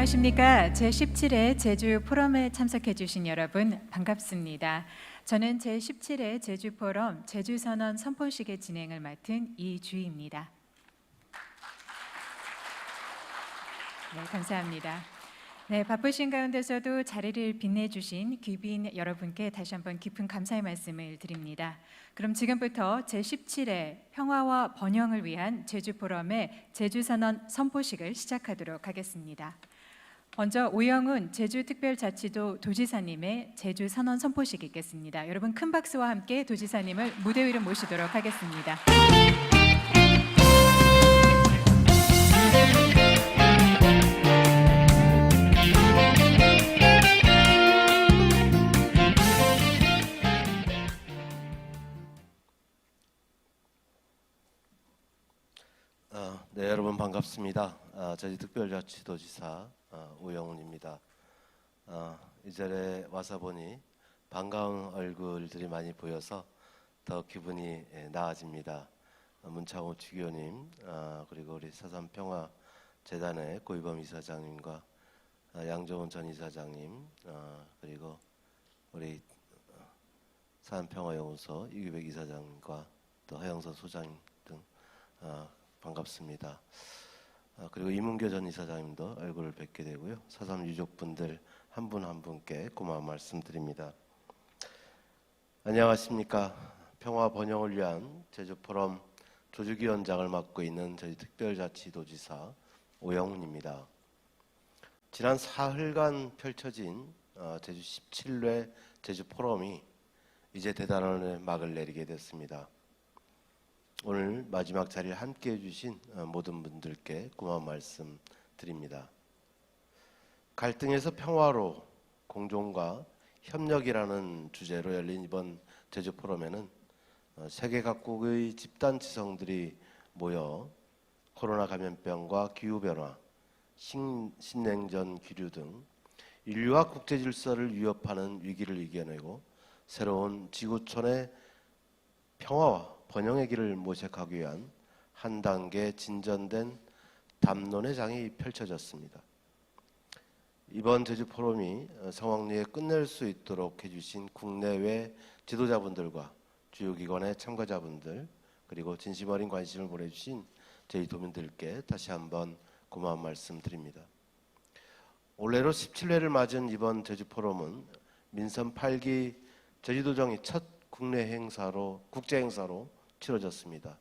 안녕하십니까. 제17회 제주 포럼에 참석해 주신 여러분 반갑습니다. 저는 제17회 제주 포럼 제주 선언 선포식의 진행을 맡은 이주희입니다. 네, 감사합니다. 네, 바쁘신 가운데서도 자리를 빛내주신 귀빈 여러분께 다시 한번 깊은 감사의 말씀을 드립니다. 그럼 지금부터 제17회 평화와 번영을 위한 제주 포럼의 제주 선언 선포식을 시작하도록 하겠습니다. 먼저 오영훈 제주특별자치도 도지사님의 제주 선언 선포식이 있겠습니다. 여러분 큰 박수와 함께 도지사님을 무대 위로 모시도록 하겠습니다. 네, 여러분 반갑습니다. 제주특별자치도지사 오영훈입니다. 이 자리에 와서 보니 반가운 얼굴들이 많이 보여서 더 기분이 나아집니다. 문창호 주교님, 그리고 우리 사삼평화재단의 고이범 이사장님과 양정훈 전 이사장님, 그리고 우리 사삼평화연구소 이규백 이사장님과 또 하영서 소장님 등 반갑습니다. 그리고 이문교 전 이사장님도 얼굴을 뵙게 되고요. 사삼 유족분들 한 분 한 분께 고마운 말씀드립니다. 안녕하십니까. 평화 번영을 위한 제주포럼 조직위원장을 맡고 있는 저희 특별자치도지사 오영훈입니다. 지난 사흘간 펼쳐진 제주 17회 제주포럼이 이제 대단원의 막을 내리게 됐습니다. 오늘 마지막 자리를 함께 해주신 모든 분들께 고마운 말씀 드립니다. 갈등에서 평화로 공존과 협력이라는 주제로 열린 이번 제주 포럼에는 세계 각국의 집단 지성들이 모여 코로나 감염병과 기후변화, 신냉전 기류 등 인류와 국제 질서를 위협하는 위기를 이겨내고 새로운 지구촌의 평화와 번영의 길을 모색하기 위한 한 단계 진전된 담론의 장이 펼쳐졌습니다. 이번 제주 포럼이 성황리에 끝낼 수 있도록 해주신 국내외 지도자분들과 주요 기관의 참가자분들, 그리고 진심 어린 관심을 보내주신 저희 도민들께 다시 한번 고마운 말씀 드립니다. 올해로 17회를 맞은 이번 제주 포럼은 민선 8기 제주도정이 첫 국내 행사로, 국제 행사로 치러졌습니다.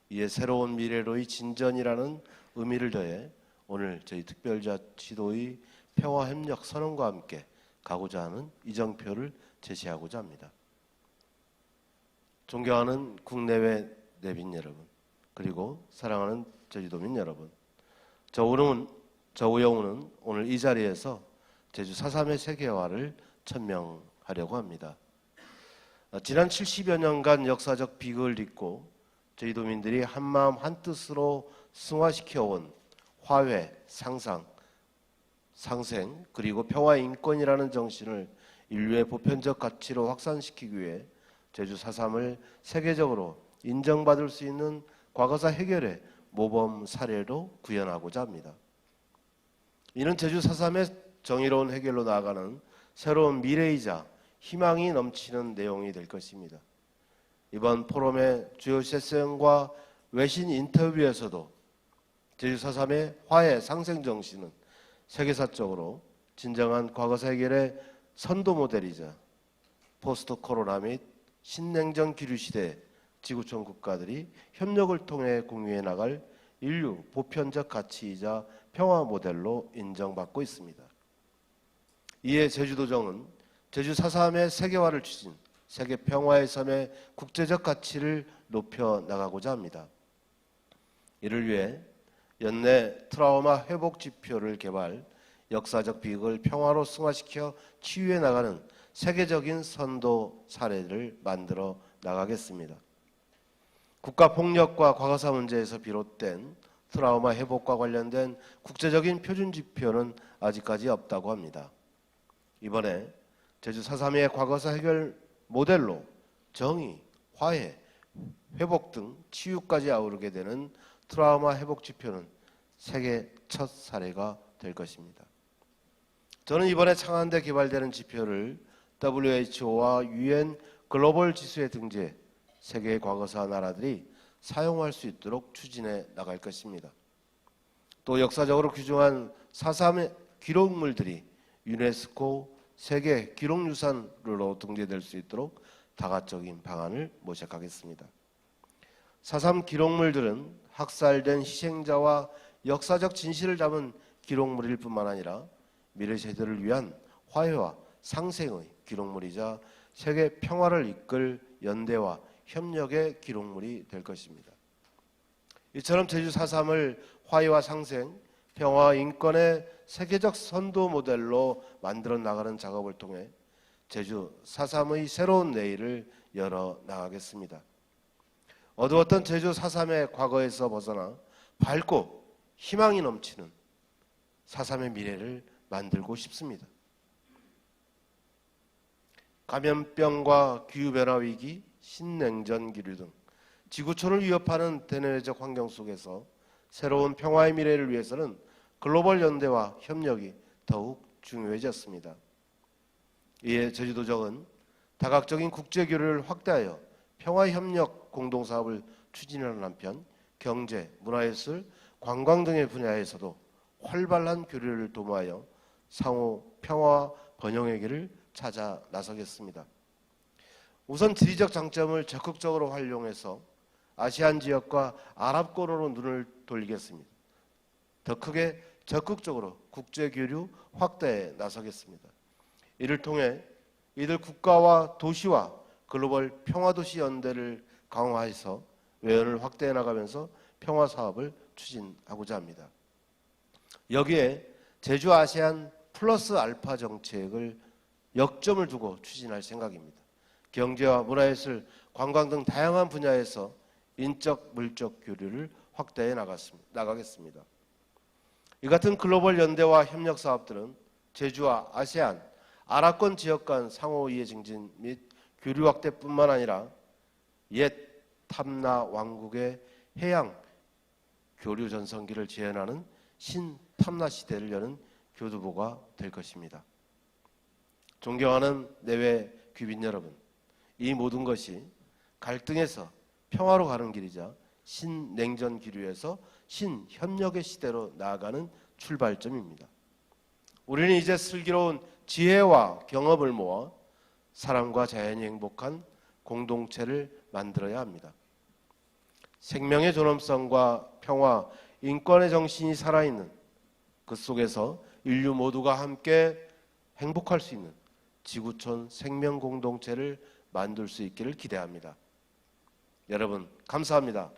이에 새로운 미래로의 진전이라는 의미를 더해 오늘 저희 특별자치도의 평화협력 선언과 함께 가고자 하는 이정표를 제시하고자 합니다. 존경하는 국내외 내빈 여러분, 그리고 사랑하는 제주도민 여러분, 저 오영훈은 오늘 이 자리에서 제주 4.3의 세계화를 천명하려고 합니다. 지난 70여 년간 역사적 비극을 딛고 저희 도민들이 한마음 한뜻으로 승화시켜온 화해, 상생, 그리고 평화 인권이라는 정신을 인류의 보편적 가치로 확산시키기 위해 제주 4.3을 세계적으로 인정받을 수 있는 과거사 해결의 모범 사례로 구현하고자 합니다. 이는 제주 4.3의 정의로운 해결로 나아가는 새로운 미래이자 희망이 넘치는 내용이 될 것입니다. 이번 포럼의 주요 세션과 외신 인터뷰에서도 제주 4.3의 화해 상생 정신은 세계사적으로 진정한 과거사 해결의 선도 모델이자 포스트 코로나 및 신냉전 기류 시대 지구촌 국가들이 협력을 통해 공유해 나갈 인류 보편적 가치이자 평화 모델로 인정받고 있습니다. 이에 제주도정은 제주 4.3의 세계화를 추진, 세계 평화의 섬의 국제적 가치를 높여 나가고자 합니다. 이를 위해 연내 트라우마 회복 지표를 개발, 역사적 비극을 평화로 승화시켜 치유해 나가는 세계적인 선도 사례를 만들어 나가겠습니다. 국가폭력과 과거사 문제에서 비롯된 트라우마 회복과 관련된 국제적인 표준 지표는 아직까지 없다고 합니다. 이번에 제주 4.3의 과거사 해결 모델로 정의, 화해, 회복 등 치유까지 아우르게 되는 트라우마 회복 지표는 세계 첫 사례가 될 것입니다. 저는 이번에 창안대 개발되는 지표를 WHO와 UN 글로벌 지수에 등재 세계 과거사 나라들이 사용할 수 있도록 추진해 나갈 것입니다. 또 역사적으로 귀중한 4.3의 기록물들이 유네스코 세계 기록유산으로 등재될 수 있도록 다각적인 방안을 모색하겠습니다. 4.3 기록물들은 학살된 희생자와 역사적 진실을 담은 기록물일 뿐만 아니라 미래 세대를 위한 화해와 상생의 기록물이자 세계 평화를 이끌 연대와 협력의 기록물이 될 것입니다. 이처럼 제주 4.3을 화해와 상생, 평화와 인권의 세계적 선도 모델로 만들어 나가는 작업을 통해 제주 4.3의 새로운 내일을 열어 나가겠습니다. 어두웠던 제주 4.3의 과거에서 벗어나 밝고 희망이 넘치는 4.3의 미래를 만들고 싶습니다. 감염병과 기후변화 위기, 신냉전 기류 등 지구촌을 위협하는 대내외적 환경 속에서 새로운 평화의 미래를 위해서는 글로벌 연대와 협력이 더욱 중요해졌습니다. 이에 제주도정은 다각적인 국제교류를 확대하여 평화협력 공동사업을 추진하는 한편 경제, 문화예술, 관광 등의 분야에서도 활발한 교류를 도모하여 상호 평화 번영의 길을 찾아 나서겠습니다. 우선 지리적 장점을 적극적으로 활용해서 아시안 지역과 아랍권으로 눈을 돌리겠습니다. 더 크게 적극적으로 국제교류 확대에 나서겠습니다. 이를 통해 이들 국가와 도시와 글로벌 평화도시 연대를 강화해서 외연을 확대해 나가면서 평화사업을 추진하고자 합니다. 여기에 제주 아세안 플러스 알파 정책을 역점을 두고 추진할 생각입니다. 경제와 문화예술, 관광 등 다양한 분야에서 인적, 물적 교류를 확대해 나가겠습니다. 이 같은 글로벌 연대와 협력 사업들은 제주와 아세안, 아랍권 지역 간 상호 이해 증진 및 교류 확대뿐만 아니라 옛 탐나 왕국의 해양 교류 전성기를 재현하는 신탐나 시대를 여는 교두보가 될 것입니다. 존경하는 내외 귀빈 여러분, 이 모든 것이 갈등에서 평화로 가는 길이자 신냉전 기류에서 신협력의 시대로 나아가는 출발점입니다. 우리는 이제 슬기로운 지혜와 경험을 모아 사람과 자연이 행복한 공동체를 만들어야 합니다. 생명의 존엄성과 평화, 인권의 정신이 살아있는 그 속에서 인류 모두가 함께 행복할 수 있는 지구촌 생명 공동체를 만들 수 있기를 기대합니다. 여러분 감사합니다.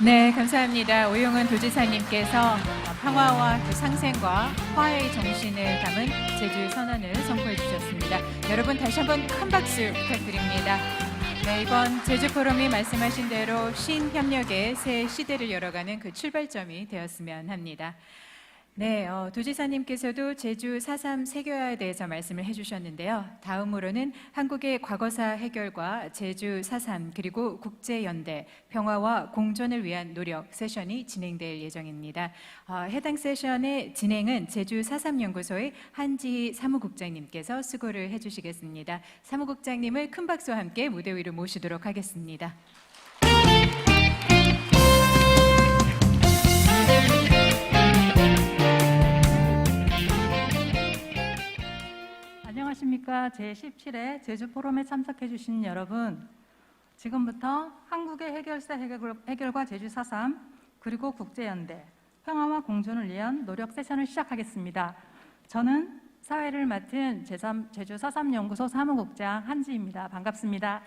네, 감사합니다. 오용훈 도지사님께서 평화와 그 상생과 화해의 정신을 담은 제주 선언을 선포해 주셨습니다. 여러분 다시 한번 큰 박수 부탁드립니다. 네, 이번 제주 포럼이 말씀하신 대로 신협력의 새 시대를 열어가는 그 출발점이 되었으면 합니다. 네, 도지사님께서도 제주 4.3 세교화에 대해서 말씀을 해주셨는데요. 다음으로는 한국의 과거사 해결과 제주 4.3 그리고 국제연대, 평화와 공존을 위한 노력 세션이 진행될 예정입니다. 해당 세션의 진행은 제주 4.3 연구소의 한지희 사무국장님께서 수고를 해주시겠습니다. 사무국장님을 큰 박수와 함께 무대 위로 모시도록 하겠습니다. 안녕하십니까. 제17회 제주포럼에 참석해 주신 여러분, 지금부터 한국의 해결사 해결과 제주 4.3 그리고 국제연대, 평화와 공존을 위한 노력 세션을 시작하겠습니다. 저는 사회를 맡은 제주 4.3 연구소 사무국장 한지입니다. 반갑습니다.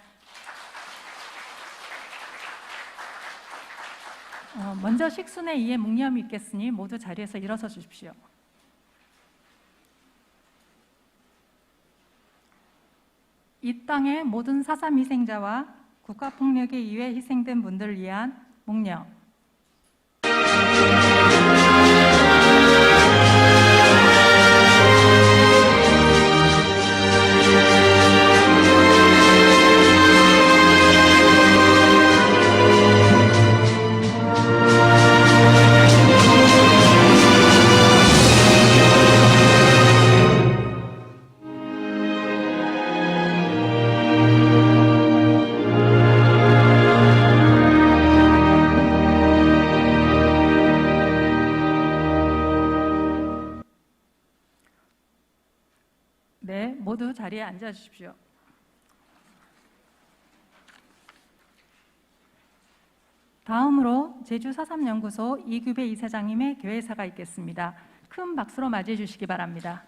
먼저 식순의 이해 묵념이 있겠으니 모두 자리에서 일어서 주십시오. 이 땅의 모든 4.3 희생자와 국가폭력에 의해 희생된 분들을 위한 묵념. 모두 자리에 앉아 주십시오. 다음으로 제주 4.3연구소 이규배 이사장님의 개회사가 있겠습니다. 큰 박수로 맞이해 주시기 바랍니다.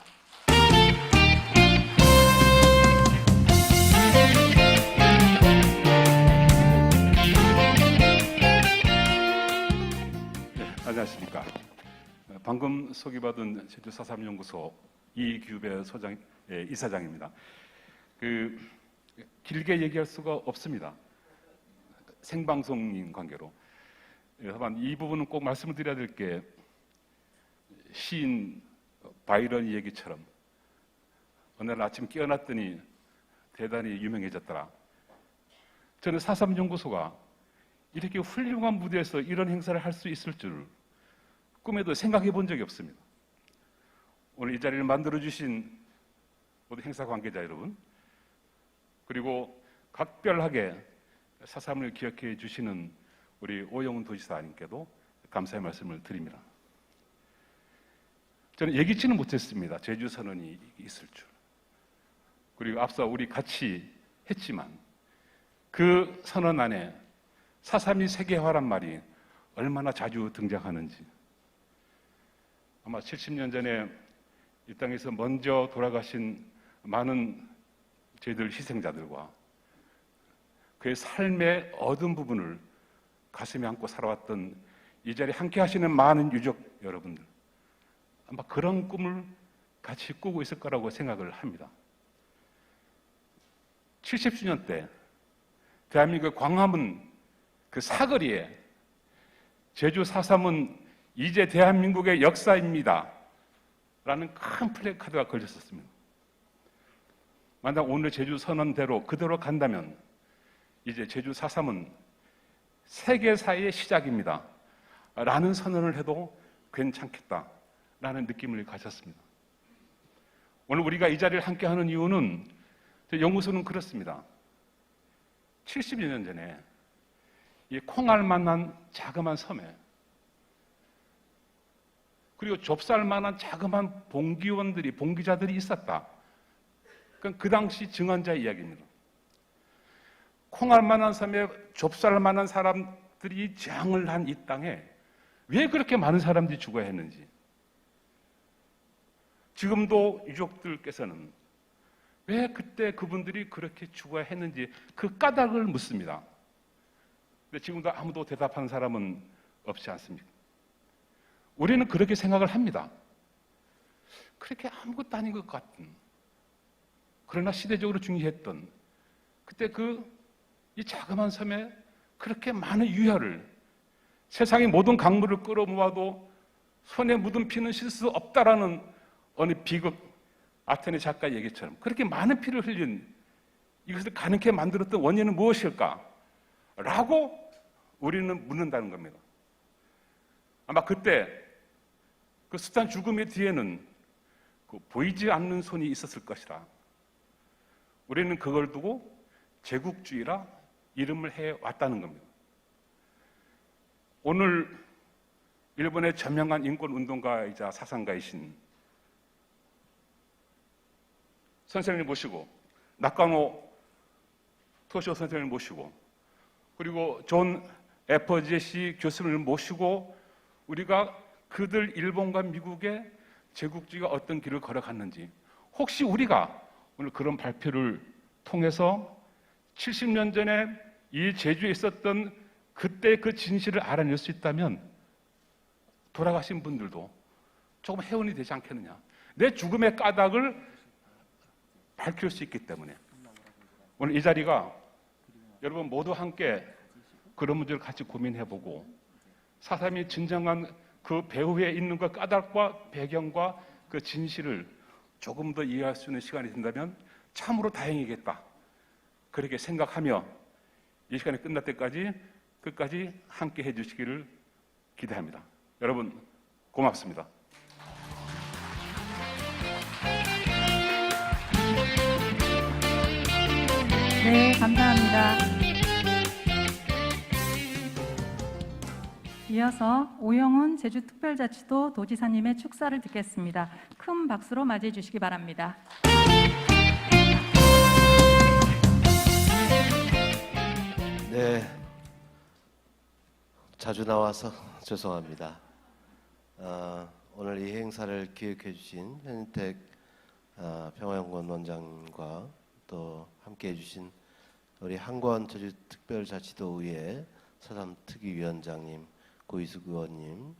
네, 안녕하십니까. 방금 소개받은 제주 4.3연구소 이규배 이사장입니다. 길게 얘기할 수가 없습니다. 생방송인 관계로. 다만 이 부분은 꼭 말씀을 드려야 될 게 시인 바이런 얘기처럼 어느 날 아침 깨어났더니 대단히 유명해졌더라. 저는 4.3연구소가 이렇게 훌륭한 무대에서 이런 행사를 할 수 있을 줄 꿈에도 생각해 본 적이 없습니다. 오늘 이 자리를 만들어주신 모든 행사 관계자 여러분, 그리고 각별하게 4.3을 기억해 주시는 우리 오영훈 도지사님께도 감사의 말씀을 드립니다. 저는 예기치는 못했습니다. 제주 선언이 있을 줄. 그리고 앞서 우리 같이 했지만 그 선언 안에 4.3이 세계화란 말이 얼마나 자주 등장하는지. 아마 70년 전에 이 땅에서 먼저 돌아가신 많은 저희들 희생자들과 그의 삶의 어두운 부분을 가슴에 안고 살아왔던 이 자리에 함께 하시는 많은 유족 여러분들, 아마 그런 꿈을 같이 꾸고 있을 거라고 생각을 합니다. 70주년 때 대한민국 광화문 그 사거리에 제주 4.3은 이제 대한민국의 역사입니다 라는 큰 플래카드가 걸렸었습니다. 만약 오늘 제주 선언대로 그대로 간다면 이제 제주 4.3은 세계사의 시작입니다 라는 선언을 해도 괜찮겠다 라는 느낌을 가졌습니다. 오늘 우리가 이 자리를 함께 하는 이유는 연구소는 그렇습니다. 70여 년 전에 이 콩알만한 자그마한 섬에 그리고 좁쌀만한 자그마한 봉기자들이 있었다. 그건 그 당시 증언자의 이야기입니다. 콩알만한 섬에 좁쌀만한 사람들이 재앙을 한 이 땅에 왜 그렇게 많은 사람들이 죽어야 했는지, 지금도 유족들께서는 왜 그때 그분들이 그렇게 죽어야 했는지 그 까닭을 묻습니다. 근데 지금도 아무도 대답하는 사람은 없지 않습니까? 우리는 그렇게 생각을 합니다. 그렇게 아무것도 아닌 것 같은, 그러나 시대적으로 중요했던 그때 이 자그마한 섬에 그렇게 많은 유혈을, 세상의 모든 강물을 끌어모아도 손에 묻은 피는 쉴 수 없다라는 어느 비극 아테네 작가의 얘기처럼 그렇게 많은 피를 흘린 이것을 가능케 만들었던 원인은 무엇일까? 라고 우리는 묻는다는 겁니다. 아마 그때 그 숱한 죽음의 뒤에는 보이지 않는 손이 있었을 것이라 우리는 그걸 두고 제국주의라 이름을 해왔다는 겁니다. 오늘 일본의 저명한 인권운동가이자 사상가이신 선생님을 모시고, 나카노 토시오 선생님을 모시고, 그리고 존 에퍼제시 교수님을 모시고 우리가 그들 일본과 미국의 제국주의가 어떤 길을 걸어갔는지, 혹시 우리가 오늘 그런 발표를 통해서 70년 전에 이 제주에 있었던 그때 그 진실을 알아낼 수 있다면 돌아가신 분들도 조금 해운이 되지 않겠느냐. 내 죽음의 까닭을 밝힐 수 있기 때문에 오늘 이 자리가 여러분 모두 함께 그런 문제를 같이 고민해보고 4.3이 진정한 그 배후에 있는 그 까닭과 배경과 그 진실을 조금 더 이해할 수 있는 시간이 된다면 참으로 다행이겠다. 그렇게 생각하며 이 시간이 끝날 때까지 끝까지 함께 해주시기를 기대합니다. 여러분 고맙습니다. 네, 감사합니다. 이어서 오영훈 제주특별자치도 도지사님의 축사를 듣겠습니다. 큰 박수로 맞이해 주시기 바랍니다. 네, 자주 나와서 죄송합니다. 오늘 이 행사를 기획해 주신 현인택 평화연구원 원장과 또 함께 해주신 우리 한권 제주특별자치도의회 사삼특위위원장님, 고이숙 의원님,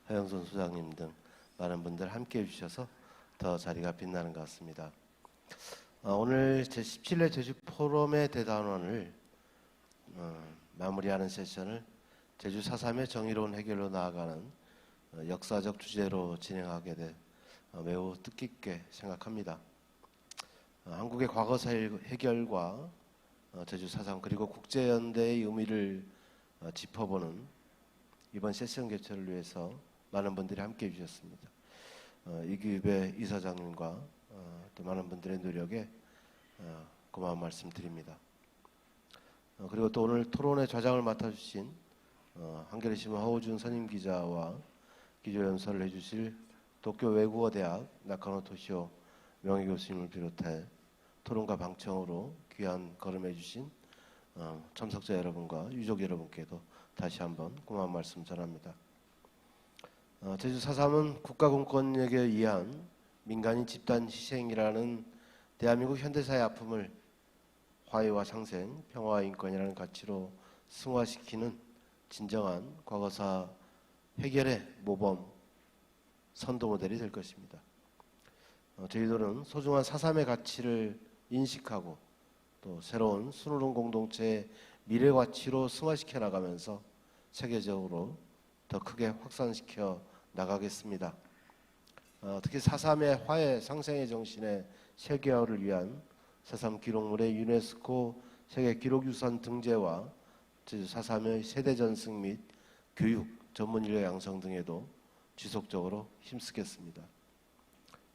하영선 소장님 등 많은 분들 함께 해주셔서 더 자리가 빛나는 것 같습니다. 오늘 제17회 제주포럼의 대단원을 마무리하는 세션을 제주 4.3의 정의로운 해결로 나아가는 역사적 주제로 진행하게 돼 매우 뜻깊게 생각합니다. 한국의 과거사 해결과 제주 4.3 그리고 국제연대의 의미를 짚어보는 이번 세션 개최를 위해서 많은 분들이 함께해 주셨습니다. 이규배 이사장님과 또 많은 분들의 노력에 고마운 말씀 드립니다. 그리고 또 오늘 토론의 좌장을 맡아주신 한겨레신문 허우준 선임기자와 기조연설을 해주실 도쿄 외국어대학 나카노 토시오 명예교수님을 비롯해 토론과 방청으로 귀한 걸음해 주신 참석자 여러분과 유족 여러분께도 다시 한번 고마운 말씀 전합니다. 제주 4.3은 국가공권력에 의한 민간인 집단 희생이라는 대한민국 현대사의 아픔을 화해와 상생, 평화와 인권이라는 가치로 승화시키는 진정한 과거사 해결의 모범 선도 모델이 될 것입니다. 저희들은 소중한 4.3의 가치를 인식하고 또 새로운 순우릉 공동체의 미래 가치로 승화시켜 나가면서 세계적으로 더 크게 확산시켜 나가겠습니다. 특히 4.3의 화해 상생의 정신의 세계화를 위한 4.3 기록물의 유네스코 세계 기록유산 등재와 제주 4.3의 세대 전승 및 교육, 전문 인력 양성 등에도 지속적으로 힘쓰겠습니다.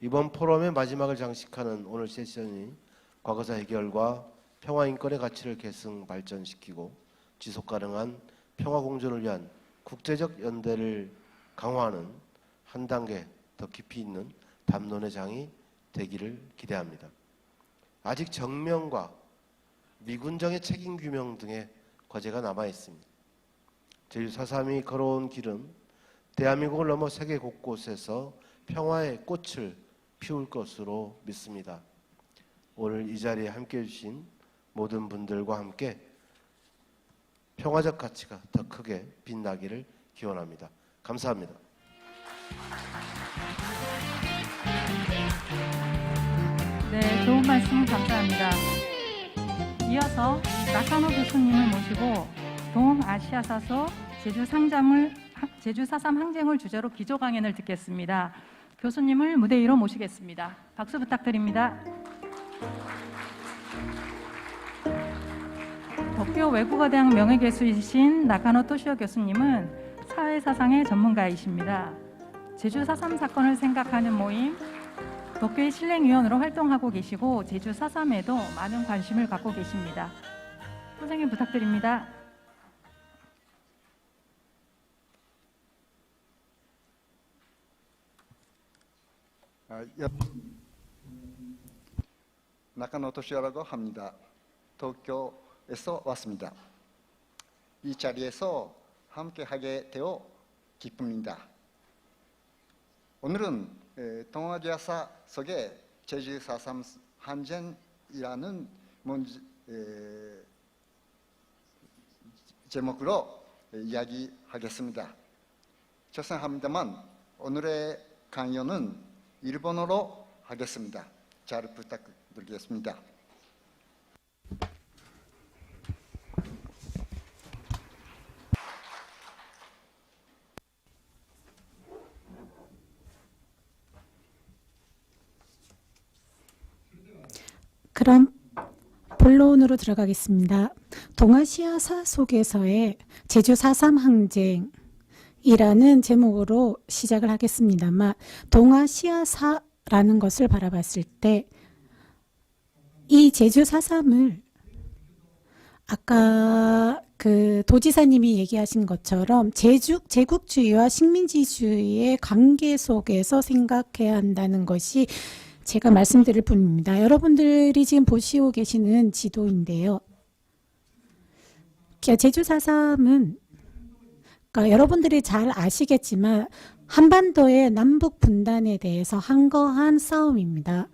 이번 포럼의 마지막을 장식하는 오늘 세션이 과거사 해결과 평화 인권의 가치를 계승 발전시키고 지속 가능한 평화 공존을 위한 국제적 연대를 강화하는 한 단계 더 깊이 있는 담론의 장이 되기를 기대합니다. 아직 정명과 미군정의 책임 규명 등의 과제가 남아 있습니다. 제주 4.3이 걸어온 길은 대한민국을 넘어 세계 곳곳에서 평화의 꽃을 피울 것으로 믿습니다. 오늘 이 자리에 함께해 주신 모든 분들과 함께 평화적 가치가 더 크게 빛나기를 기원합니다. 감사합니다. 네, 좋은 말씀 감사합니다. 이어서 나카노 교수님을 모시고 동아시아사소 제주 4.3 항쟁을 주제로 기조 강연을 듣겠습니다. 교수님을 무대 위로 모시겠습니다. 박수 부탁드립니다. 도쿄 외국어대학 명예교수이신 나카노 토시오 교수님은 사회사상의 전문가이십니다. 제주 4.3 사건을 생각하는 모임 도쿄의 실행위원으로 활동하고 계시고 제주 4.3에도 많은 관심을 갖고 계십니다. 선생님 부탁드립니다. 나카노 토시오라고 합니다. 도쿄에서 왔습니다. 이 자리에서 함께하게 되어 기쁩니다. 오늘은 동아시아사 속의 제주 4.3 항쟁이라는 제목으로 이야기하겠습니다. 죄송합니다만 오늘의 강연은 일본어로 하겠습니다. 잘 부탁드리겠습니다. 그럼 본론으로 들어가겠습니다. 동아시아사 속에서의 제주 4.3 항쟁이라는 제목으로 시작을 하겠습니다만 동아시아사라는 것을 바라봤을 때 이 제주 4.3을 아까 그 도지사님이 얘기하신 것처럼 제국주의와 식민지주의의 관계 속에서 생각해야 한다는 것이 제가 말씀드릴 뿐입니다. 여러분들이 지금 보시고 계시는 지도인데요. 제주 4.3은 그러니까 여러분들이 잘 아시겠지만 한반도의 남북 분단에 대해서 한거한 싸움입니다.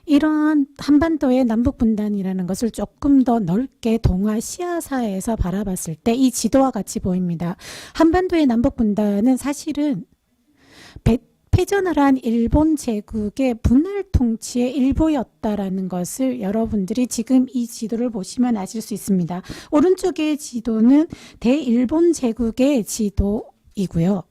이러한 한반도의 남북 분단이라는 것을 조금 더 넓게 동아시아사에서 바라봤을 때 이 지도와 같이 보입니다. 한반도의 남북 분단은 사실은 패전을 한 일본 제국의 분할 통치의 일부였다라는 것을 여러분들이 지금 이 지도를 보시면 아실 수 있습니다. 오른쪽의 지도는 대일본 제국의 지도이고요.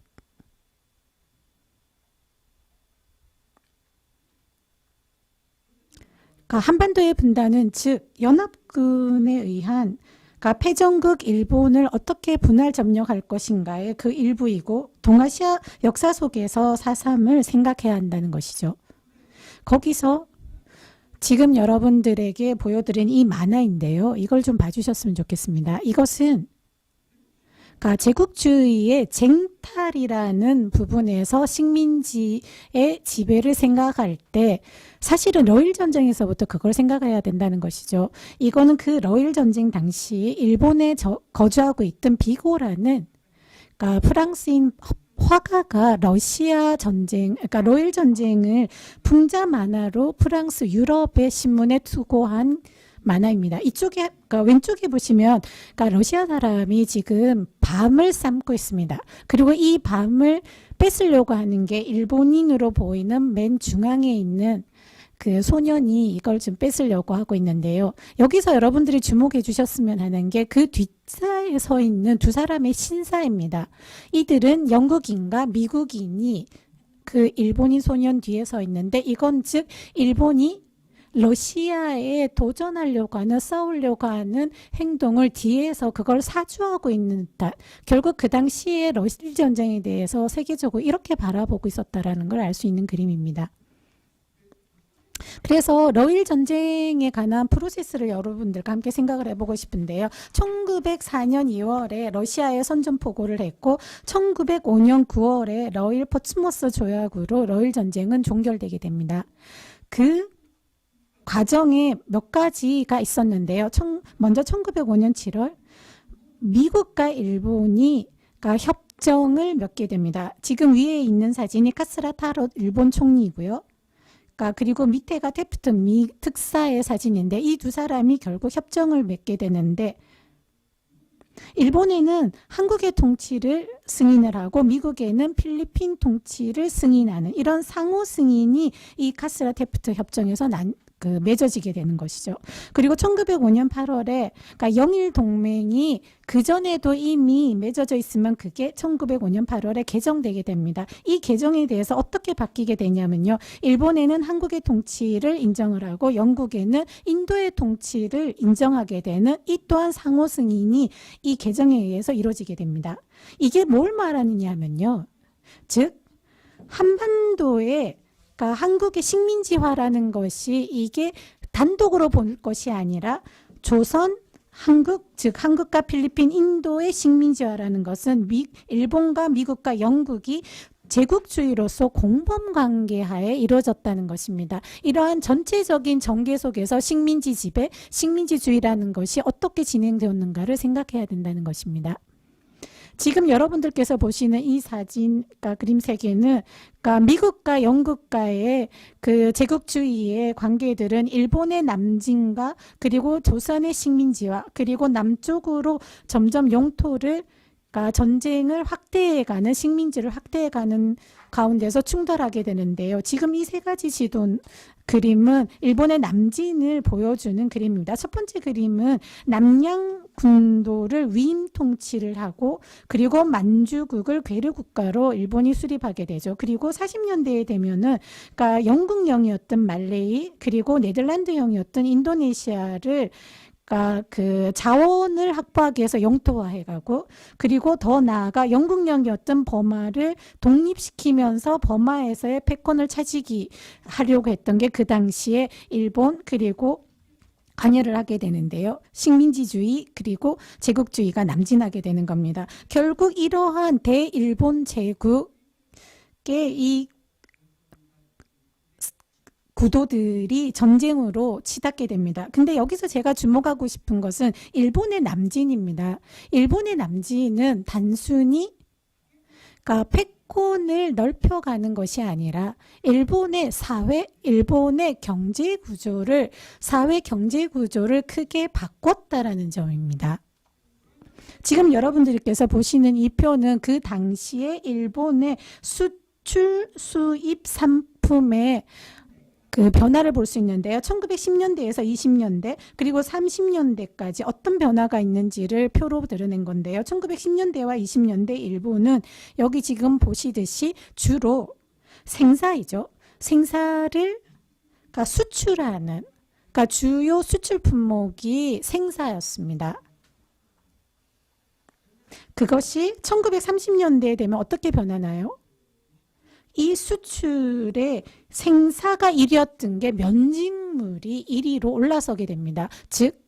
그러니까 한반도의 분단은 즉 연합군에 의한 그러니까 패전국 일본을 어떻게 분할 점령할 것인가의 그 일부이고 동아시아 역사 속에서 4.3을 생각해야 한다는 것이죠. 거기서 지금 여러분들에게 보여드린 이 만화인데요. 이걸 좀 봐주셨으면 좋겠습니다. 이것은 그러니까 제국주의의 쟁탈이라는 부분에서 식민지의 지배를 생각할 때 사실은 러일 전쟁에서부터 그걸 생각해야 된다는 것이죠. 이거는 그 러일 전쟁 당시 일본에 거주하고 있던 비고라는 그러니까 프랑스인 화가가 러시아 전쟁, 그러니까 러일 전쟁을 풍자 만화로 프랑스 유럽의 신문에 투고한 만화입니다. 이쪽에 그러니까 왼쪽에 보시면 그러니까 러시아 사람이 지금 밤을 삶고 있습니다. 그리고 이 밤을 뺏으려고 하는 게 일본인으로 보이는 맨 중앙에 있는 그 소년이 이걸 좀 뺏으려고 하고 있는데요. 여기서 여러분들이 주목해 주셨으면 하는 게 그 뒷사에 서 있는 두 사람의 신사입니다. 이들은 영국인과 미국인이 그 일본인 소년 뒤에 서 있는데 이건 즉 일본이 러시아에 도전하려고 하는 싸우려고 하는 행동을 뒤에서 그걸 사주하고 있는 듯 결국 그 당시에 러일 전쟁에 대해서 세계적으로 이렇게 바라보고 있었다라는 걸 알 수 있는 그림입니다. 그래서 러일 전쟁에 관한 프로세스를 여러분들과 함께 생각을 해보고 싶은데요. 1904년 2월에 러시아에 선전포고를 했고 1905년 9월에 러일 포츠모스 조약으로 러일 전쟁은 종결되게 됩니다. 그 과정에 몇 가지가 있었는데요. 먼저 1905년 7월 미국과 일본이 협정을 맺게 됩니다. 지금 위에 있는 사진이 카스라 타로 일본 총리이고요. 그리고 밑에가 테프트 미 특사의 사진인데 이 두 사람이 결국 협정을 맺게 되는데 일본에는 한국의 통치를 승인을 하고 미국에는 필리핀 통치를 승인하는 이런 상호 승인이 이 카스라 테프트 협정에서 맺어지게 되는 것이죠. 그리고 1905년 8월에 그러니까 영일 동맹이 그전에도 이미 맺어져 있으면 그게 1905년 8월에 개정되게 됩니다. 이 개정에 대해서 어떻게 바뀌게 되냐면요. 일본에는 한국의 통치를 인정을 하고 영국에는 인도의 통치를 인정하게 되는 이 또한 상호 승인이 이 개정에 의해서 이루어지게 됩니다. 이게 뭘 말하느냐 하면요. 즉 한반도에 그러니까 한국의 식민지화라는 것이 이게 단독으로 볼 것이 아니라 조선, 한국, 즉 한국과 필리핀, 인도의 식민지화라는 것은 일본과 미국과 영국이 제국주의로서 공범관계 하에 이루어졌다는 것입니다. 이러한 전체적인 전개 속에서 식민지 지배, 식민지주의라는 것이 어떻게 진행되었는가를 생각해야 된다는 것입니다. 지금 여러분들께서 보시는 이 사진, 그러니까 그림 세 개는 그러니까 미국과 영국과의 그 제국주의의 관계들은 일본의 남진과 그리고 조선의 식민지화 그리고 남쪽으로 점점 영토를 그러니까 전쟁을 확대해가는 식민지를 확대해가는 가운데서 충돌하게 되는데요. 지금 이 세 가지 지도 그림은 일본의 남진을 보여주는 그림입니다. 첫 번째 그림은 남양 군도를 위임 통치를 하고 그리고 만주국을 괴뢰국가로 일본이 수립하게 되죠. 그리고 40년대에 되면은 그러니까 영국령이었던 말레이 그리고 네덜란드령이었던 인도네시아를 그러니까 그 자원을 확보하기 위해서 영토화해가고 그리고 더 나아가 영국령이었던 버마를 독립시키면서 버마에서의 패권을 차지기 하려고 했던 게 그 당시에 일본 그리고 관여를 하게 되는데요. 식민지주의 그리고 제국주의가 남진하게 되는 겁니다. 결국 이러한 대일본 제국의 이 구도들이 전쟁으로 치닫게 됩니다. 근데 여기서 제가 주목하고 싶은 것은 일본의 남진입니다. 일본의 남진은 단순히 그러니까 패권을 넓혀가는 것이 아니라 일본의 사회 경제 구조를 크게 바꿨다라는 점입니다. 지금 여러분들께서 보시는 이 표는 그 당시에 일본의 수출 수입 상품의 그 변화를 볼 수 있는데요. 1910년대에서 20년대 그리고 30년대까지 어떤 변화가 있는지를 표로 드러낸 건데요. 1910년대와 20년대 일본은 여기 지금 보시듯이 주로 생사이죠. 생사를 그러니까 수출하는 그러니까 주요 수출 품목이 생사였습니다. 그것이 1930년대에 되면 어떻게 변하나요? 이 수출의 생사가 1위였던 게 면직물이 1위로 올라서게 됩니다. 즉,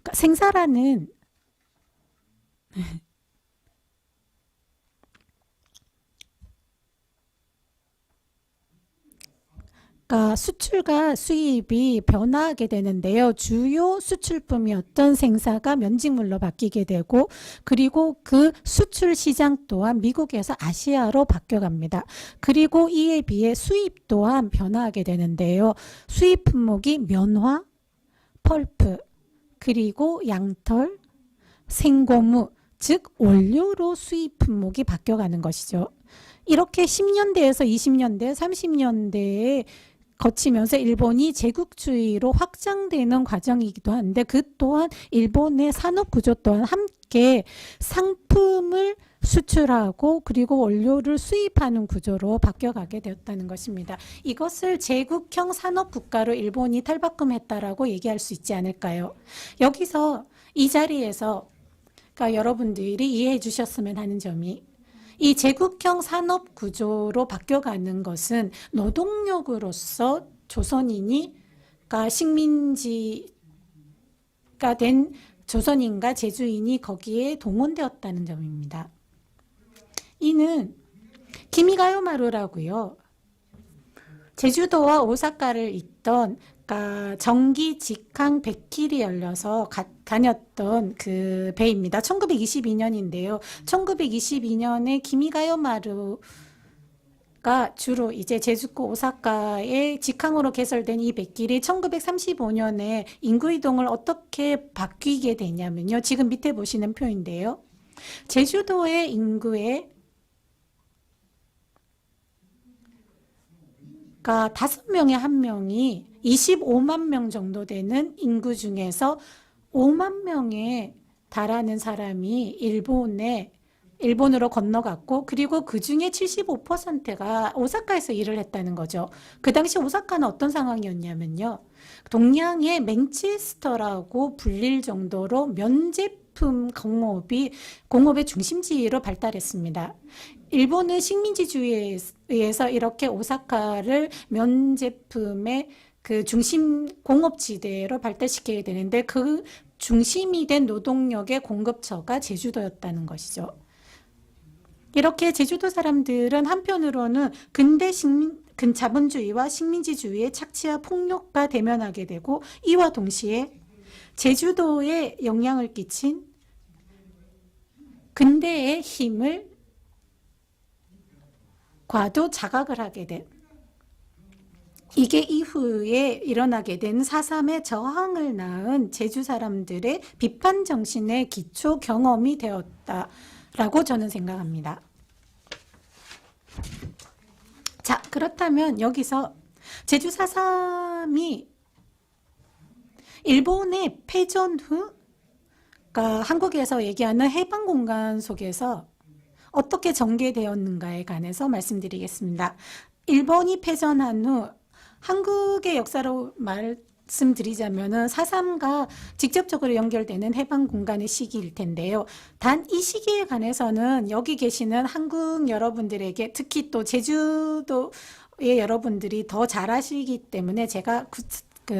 그러니까 생사라는 그러니까 수출과 수입이 변화하게 되는데요. 주요 수출품이었던 생사가 면직물로 바뀌게 되고 그리고 그 수출 시장 또한 미국에서 아시아로 바뀌어갑니다. 그리고 이에 비해 수입 또한 변화하게 되는데요. 수입 품목이 면화, 펄프, 그리고 양털, 생고무, 즉 원료로 수입 품목이 바뀌어가는 것이죠. 이렇게 10년대에서 20년대, 30년대에 거치면서 일본이 제국주의로 확장되는 과정이기도 한데 그 또한 일본의 산업 구조 또한 함께 상품을 수출하고 그리고 원료를 수입하는 구조로 바뀌어가게 되었다는 것입니다. 이것을 제국형 산업국가로 일본이 탈바꿈했다라고 얘기할 수 있지 않을까요? 여기서 이 자리에서 그러니까 여러분들이 이해해 주셨으면 하는 점이 이 제국형 산업 구조로 바뀌어가는 것은 노동력으로서 조선인이 그러니까 식민지가 된 조선인과 제주인이 거기에 동원되었다는 점입니다. 이는 기미가요마루라고요. 제주도와 오사카를 잇던 그러니까 정기 직항 100길이 열려서 다녔던 그 배입니다. 1922년인데요. 1922년에 기미가요마루가 주로 이제 제주도 오사카의 직항으로 개설된 이 100길이 1935년에 인구 이동을 어떻게 바뀌게 되냐면요. 지금 밑에 보시는 표인데요. 제주도의 인구의 그러니까 5명에 1명이 25만 명 정도 되는 인구 중에서 5만 명에 달하는 사람이 일본으로 건너갔고 그리고 그 중에 75%가 오사카에서 일을 했다는 거죠. 그 당시 오사카는 어떤 상황이었냐면요. 동양의 맨체스터라고 불릴 정도로 면제품 공업의 중심지로 발달했습니다. 일본은 식민지주의에 의해서 이렇게 오사카를 면제품의 그 중심 공업지대로 발달시키게 되는데 그 중심이 된 노동력의 공급처가 제주도였다는 것이죠. 이렇게 제주도 사람들은 한편으로는 근대 자본주의와 식민지주의의 착취와 폭력과 대면하게 되고 이와 동시에 제주도에 영향을 끼친 근대의 힘을 과도 자각을 하게 된 이게 이후에 일어나게 된 4.3의 저항을 낳은 제주 사람들의 비판 정신의 기초 경험이 되었다라고 저는 생각합니다. 자, 그렇다면 여기서 제주 4.3이 일본의 패전 후, 그러니까 한국에서 얘기하는 해방 공간 속에서 어떻게 전개되었는가에 관해서 말씀드리겠습니다. 일본이 패전한 후 한국의 역사로 말씀드리자면은 4.3과 직접적으로 연결되는 해방 공간의 시기일 텐데요. 단 이 시기에 관해서는 여기 계시는 한국 여러분들에게 특히 또 제주도의 여러분들이 더 잘 아시기 때문에 제가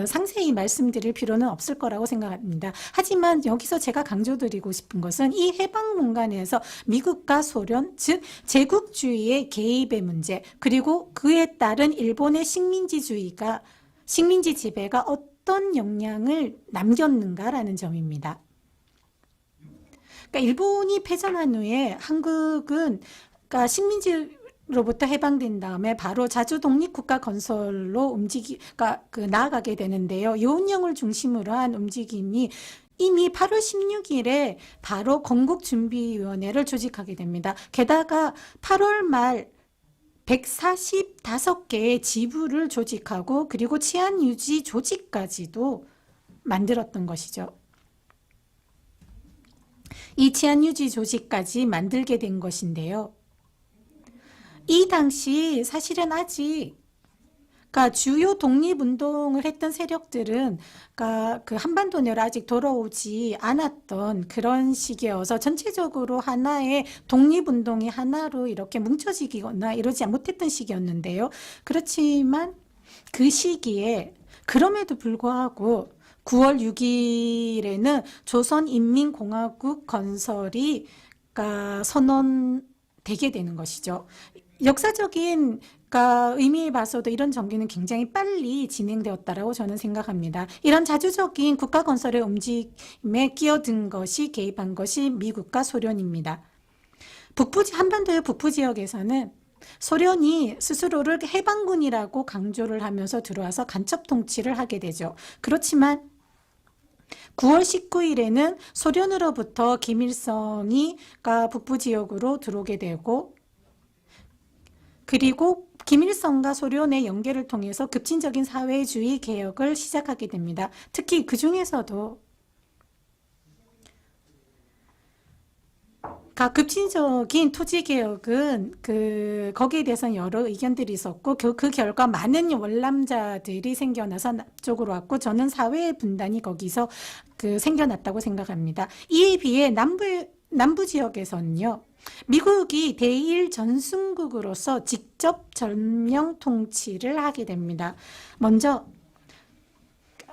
상세히 말씀드릴 필요는 없을 거라고 생각합니다. 하지만 여기서 제가 강조드리고 싶은 것은 이 해방 공간에서 미국과 소련, 즉 제국주의의 개입의 문제, 그리고 그에 따른 일본의 식민지 지배가 어떤 영향을 남겼는가라는 점입니다. 그러니까 일본이 패전한 후에 한국은 그러니까 식민지로부터 해방된 다음에 바로 자주 독립국가 건설로 나아가게 되는데요. 요운령을 중심으로 한 움직임이 이미 8월 16일에 바로 건국준비위원회를 조직하게 됩니다. 게다가 8월 말 145개의 지부를 조직하고 그리고 치안유지 조직까지도 만들었던 것이죠. 이 치안유지 조직까지 만들게 된 것인데요. 이 당시 사실은 아직 주요 독립운동을 했던 세력들은 그 한반도 내로 아직 돌아오지 않았던 그런 시기여서 전체적으로 하나의 독립운동이 하나로 이렇게 뭉쳐지거나 이러지 못했던 시기였는데요. 그렇지만 그 시기에 그럼에도 불구하고 9월 6일에는 조선인민공화국 건설이 선언되게 되는 것이죠. 역사적인 의미에 봐서도 이런 전개는 굉장히 빨리 진행되었다라고 저는 생각합니다. 이런 자주적인 국가 건설의 움직임에 끼어든 것이 개입한 것이 미국과 소련입니다. 한반도의 북부 지역에서는 소련이 스스로를 해방군이라고 강조를 하면서 들어와서 간첩 통치를 하게 되죠. 그렇지만 9월 19일에는 소련으로부터 김일성이 북부 지역으로 들어오게 되고 그리고 김일성과 소련의 연계를 통해서 급진적인 사회주의 개혁을 시작하게 됩니다. 특히 그 중에서도 급진적인 토지 개혁은 거기에 대해서는 여러 의견들이 있었고 그 결과 많은 월남자들이 생겨나서 남쪽으로 왔고 저는 사회 분단이 거기서 생겨났다고 생각합니다. 이에 비해 남부 지역에서는요. 미국이 대일 전승국으로서 직접 점령 통치를 하게 됩니다. 먼저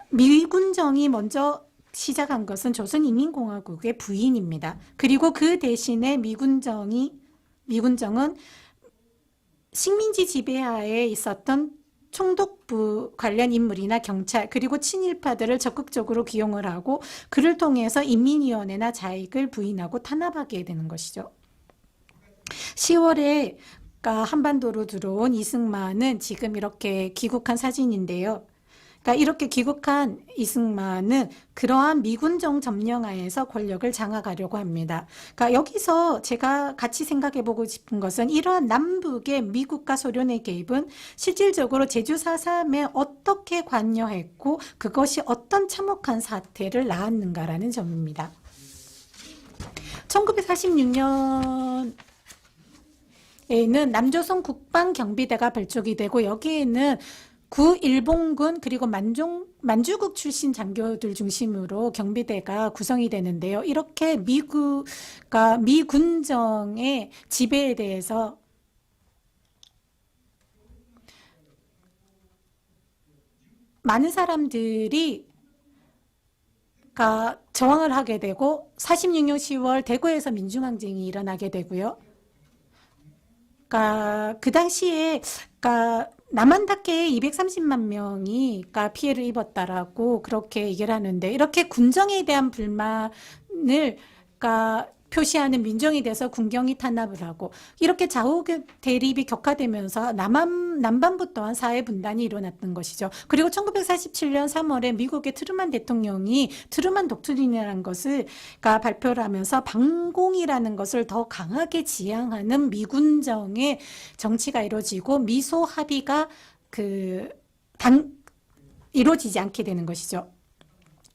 미군정이 시작한 것은 조선인민공화국의 부인입니다. 그리고 그 대신에 미군정은 식민지 지배하에 있었던 총독부 관련 인물이나 경찰 그리고 친일파들을 적극적으로 기용을 하고 그를 통해서 인민위원회나 자익을 부인하고 탄압하게 되는 것이죠. 10월에 한반도로 들어온 이승만은 지금 이렇게 귀국한 사진인데요. 이렇게 귀국한 이승만은 그러한 미군정 점령하에서 권력을 장악하려고 합니다. 여기서 제가 같이 생각해 보고 싶은 것은 이러한 남북의 미국과 소련의 개입은 실질적으로 제주 4.3에 어떻게 관여했고 그것이 어떤 참혹한 사태를 낳았는가라는 점입니다. 1946년 에는 남조선 국방경비대가 발족이 되고 여기에는 구일본군 그리고 만주국 출신 장교들 중심으로 경비대가 구성이 되는데요. 이렇게 미군정의 지배에 대해서 많은 사람들이 저항을 하게 되고 46년 10월 대구에서 민중항쟁이 일어나게 되고요. 그 당시에 남한답게 230만 명이 피해를 입었다라고 그렇게 얘기를 하는데 이렇게 군정에 대한 불만을 표시하는 민정이 돼서 군경이 탄압을 하고 이렇게 좌우 대립이 격화되면서 남반부 또한 사회 분단이 일어났던 것이죠. 그리고 1947년 3월에 미국의 트루만 대통령이 트루만 독트린이라는 것을 발표를 하면서 반공이라는 것을 더 강하게 지향하는 미군정의 정치가 이루어지고 미소 합의가 이루어지지 않게 되는 것이죠.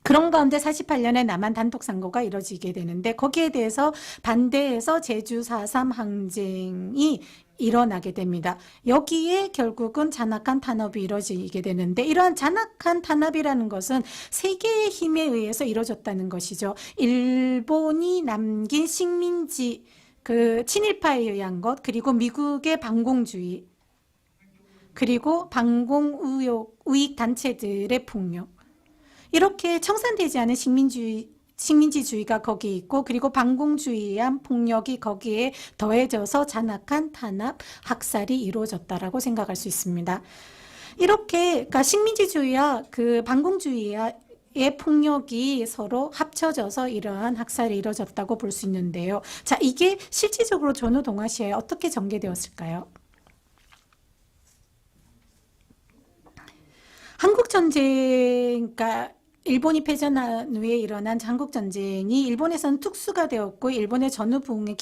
그런 가운데 48년에 남한 단독 선거가 이뤄지게 되는데 거기에 대해서 반대해서 제주 4.3 항쟁이 일어나게 됩니다. 여기에 결국은 잔악한 탄압이 이루어지게 되는데 이러한 잔악한 탄압이라는 것은 세계의 힘에 의해서 이루어졌다는 것이죠. 일본이 남긴 식민지 친일파에 의한 것 그리고 미국의 반공주의 그리고 방공 우익 단체들의 폭력. 이렇게 청산되지 않은 식민지주의가 거기 있고, 그리고 반공주의한 폭력이 거기에 더해져서 잔악한 탄압, 학살이 이루어졌다라고 생각할 수 있습니다. 이렇게 그러니까 식민지주의와 그 반공주의의 폭력이 서로 합쳐져서 이러한 학살이 이루어졌다고 볼 수 있는데요. 자, 이게 실질적으로 전후 동아시아에 어떻게 전개되었을까요? 한국전쟁, 그러니까 일본이 패전한 후에 일어난 한국전쟁이 일본에서는 특수가 되었고 일본의 전후 부흥에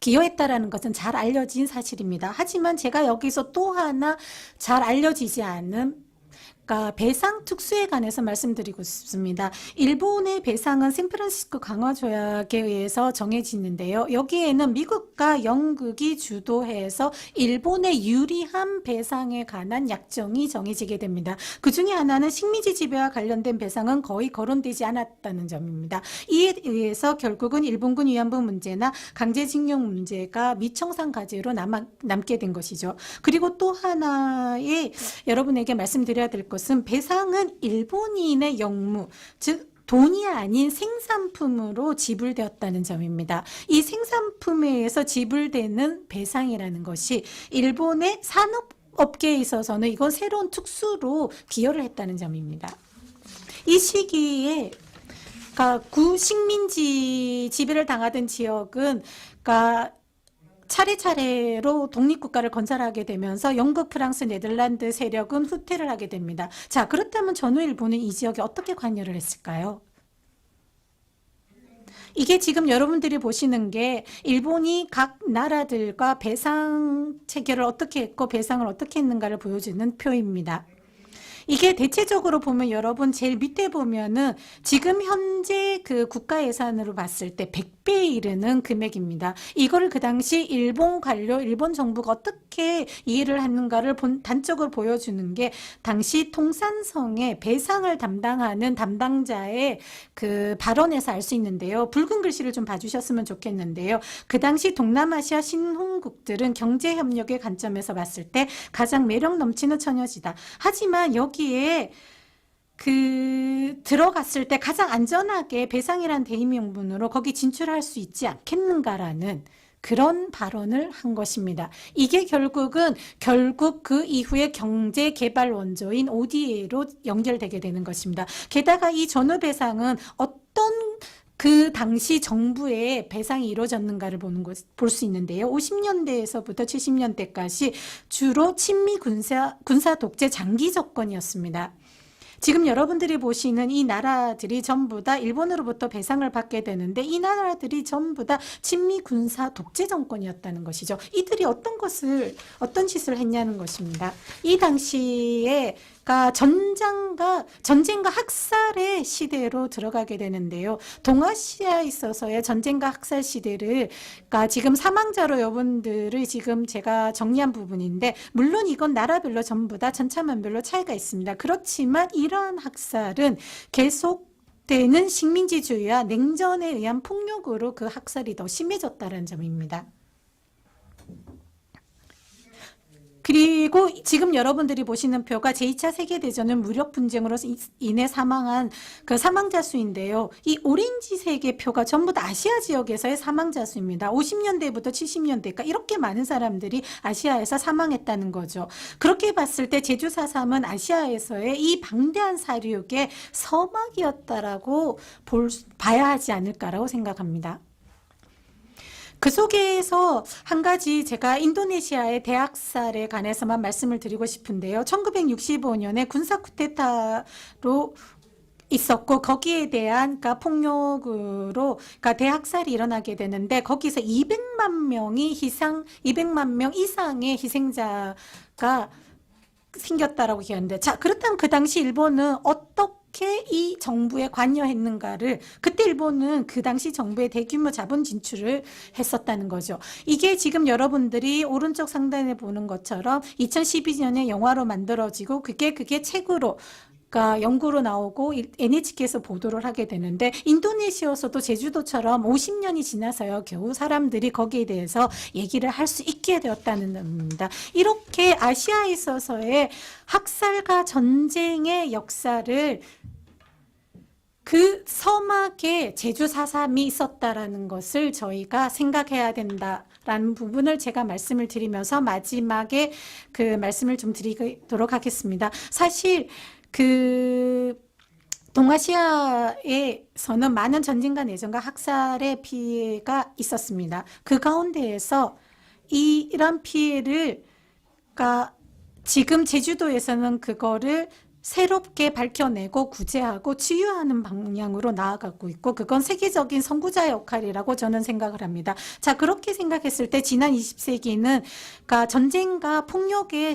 기여했다라는 것은 잘 알려진 사실입니다. 하지만 제가 여기서 또 하나 잘 알려지지 않은 배상 특수에 관해서 말씀드리고 싶습니다. 일본의 배상은 샌프란시스코 강화조약에 의해서 정해지는데요. 여기에는 미국과 영국이 주도해서 일본에 유리한 배상에 관한 약정이 정해지게 됩니다. 그 중에 하나는 식민지 지배와 관련된 배상은 거의 거론되지 않았다는 점입니다. 이에 의해서 결국은 일본군 위안부 문제나 강제징용 문제가 미청산 과제로 남게 된 것이죠. 그리고 또 하나의 여러분에게 말씀드려야 될 것은 배상은 일본인의 영무, 즉 돈이 아닌 생산품으로 지불되었다는 점입니다. 이 생산품에 의해서 지불되는 배상이라는 것이 일본의 산업업계에 있어서는 이건 새로운 특수로 기여를 했다는 점입니다. 이 시기에 구식민지 지배를 당하던 지역은 차례차례로 독립국가를 건설하게 되면서 영국, 프랑스, 네덜란드 세력은 후퇴를 하게 됩니다. 자, 그렇다면 전후 일본은 이 지역에 어떻게 관여를 했을까요? 이게 지금 여러분들이 보시는 게 일본이 각 나라들과 배상 체결을 어떻게 했고 배상을 어떻게 했는가를 보여주는 표입니다. 이게 대체적으로 보면 여러분 제일 밑에 보면은 지금 현재 그 국가 예산으로 봤을 때 100배에 이르는 금액입니다. 이거를 그 당시 일본 관료, 일본 정부가 어떻게 이해를 하는가를 단적으로 보여주는 게 당시 통산성의 배상을 담당하는 담당자의 그 발언에서 알 수 있는데요. 붉은 글씨를 좀 봐주셨으면 좋겠는데요. 그 당시 동남아시아 신흥국들은 경제협력의 관점에서 봤을 때 가장 매력 넘치는 처녀지다. 하지만 여기에 들어갔을 때 가장 안전하게 배상이란 대의명분으로 거기 진출할 수 있지 않겠는가라는 그런 발언을 한 것입니다. 이게 결국 그 이후에 경제 개발 원조인 ODA로 연결되게 되는 것입니다. 게다가 이 전후 배상은 어떤 그 당시 정부의 배상이 이루어졌는가를 볼 수 있는데요. 50년대에서부터 70년대까지 주로 친미 군사 독재 장기 정권이었습니다. 지금 여러분들이 보시는 이 나라들이 전부 다 일본으로부터 배상을 받게 되는데 이 나라들이 전부 다 친미 군사 독재 정권이었다는 것이죠. 이들이 어떤 짓을 했냐는 것입니다. 이 당시에 전쟁과 학살의 시대로 들어가게 되는데요. 동아시아에 있어서의 전쟁과 학살 시대를 지금 사망자로 여러분들을 지금 제가 정리한 부분인데 물론 이건 나라별로 전부 다 천차만별로 차이가 있습니다. 그렇지만 이러한 학살은 계속되는 식민지주의와 냉전에 의한 폭력으로 그 학살이 더 심해졌다는 점입니다. 그리고 지금 여러분들이 보시는 표가 제2차 세계대전은 무력 분쟁으로 인해 사망한 그 사망자 수인데요. 이 오렌지색의 표가 전부 다 아시아 지역에서의 사망자 수입니다. 50년대부터 70년대까지 이렇게 많은 사람들이 아시아에서 사망했다는 거죠. 그렇게 봤을 때 제주 4.3은 아시아에서의 이 방대한 사륙의 서막이었다라고 봐야 하지 않을까라고 생각합니다. 그 속에서 한 가지 제가 인도네시아의 대학살에 관해서만 말씀을 드리고 싶은데요. 1965년에 군사 쿠데타로 있었고 거기에 대한 폭력으로 대학살이 일어나게 되는데 거기서 200만 명 이상의 희생자가 생겼다라고 얘기하는데 자 그렇다면 그 당시 일본은 어떻게 이 정부에 관여했는가를 그때 일본은 그 당시 정부의 대규모 자본 진출을 했었다는 거죠. 이게 지금 여러분들이 오른쪽 상단에 보는 것처럼 2012년에 영화로 만들어지고 그게 책으로 연구로 나오고 NHK에서 보도를 하게 되는데, 인도네시아에서도 제주도처럼 50년이 지나서요 겨우 사람들이 거기에 대해서 얘기를 할 수 있게 되었다는 겁니다. 이렇게 아시아에 있어서의 학살과 전쟁의 역사를 그 서막에 제주 4.3이 있었다라는 것을 저희가 생각해야 된다라는 부분을 제가 말씀을 드리면서 마지막에 그 말씀을 좀 드리도록 하겠습니다. 사실 동아시아에서는 많은 전쟁과 내전과 학살의 피해가 있었습니다. 그 가운데에서 이런 피해를 지금 제주도에서는 그거를 새롭게 밝혀내고 구제하고 치유하는 방향으로 나아가고 있고, 그건 세계적인 선구자 역할이라고 저는 생각을 합니다. 자, 그렇게 생각했을 때 지난 20세기는 전쟁과 폭력의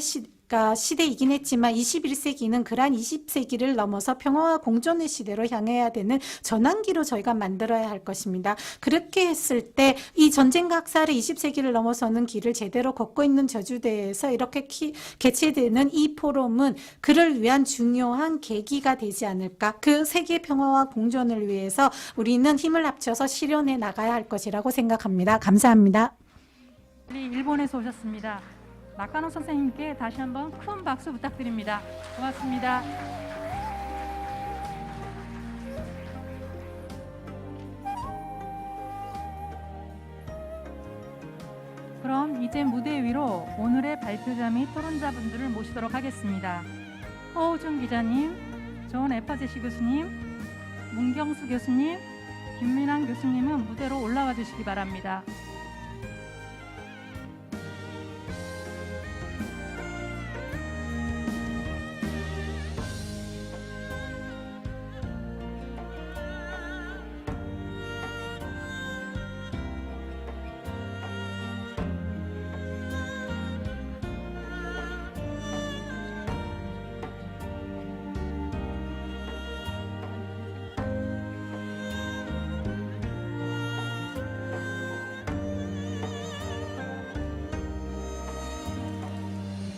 시대이긴 했지만 21세기는 그러한 20세기를 넘어서 평화와 공존의 시대로 향해야 되는 전환기로 저희가 만들어야 할 것입니다. 그렇게 했을 때 이 전쟁과 학살의 20세기를 넘어서는 길을 제대로 걷고 있는 제주도에서 이렇게 개최되는 이 포럼은 그를 위한 중요한 계기가 되지 않을까. 그 세계 평화와 공존을 위해서 우리는 힘을 합쳐서 실현해 나가야 할 것이라고 생각합니다. 감사합니다. 일본에서 오셨습니다. 나카노 선생님께 다시 한번 큰 박수 부탁드립니다. 고맙습니다. 그럼 이제 무대 위로 오늘의 발표자 및 토론자분들을 모시도록 하겠습니다. 허우준 기자님, 존 에퍼제시 교수님, 문경수 교수님, 김민환 교수님은 무대로 올라와 주시기 바랍니다.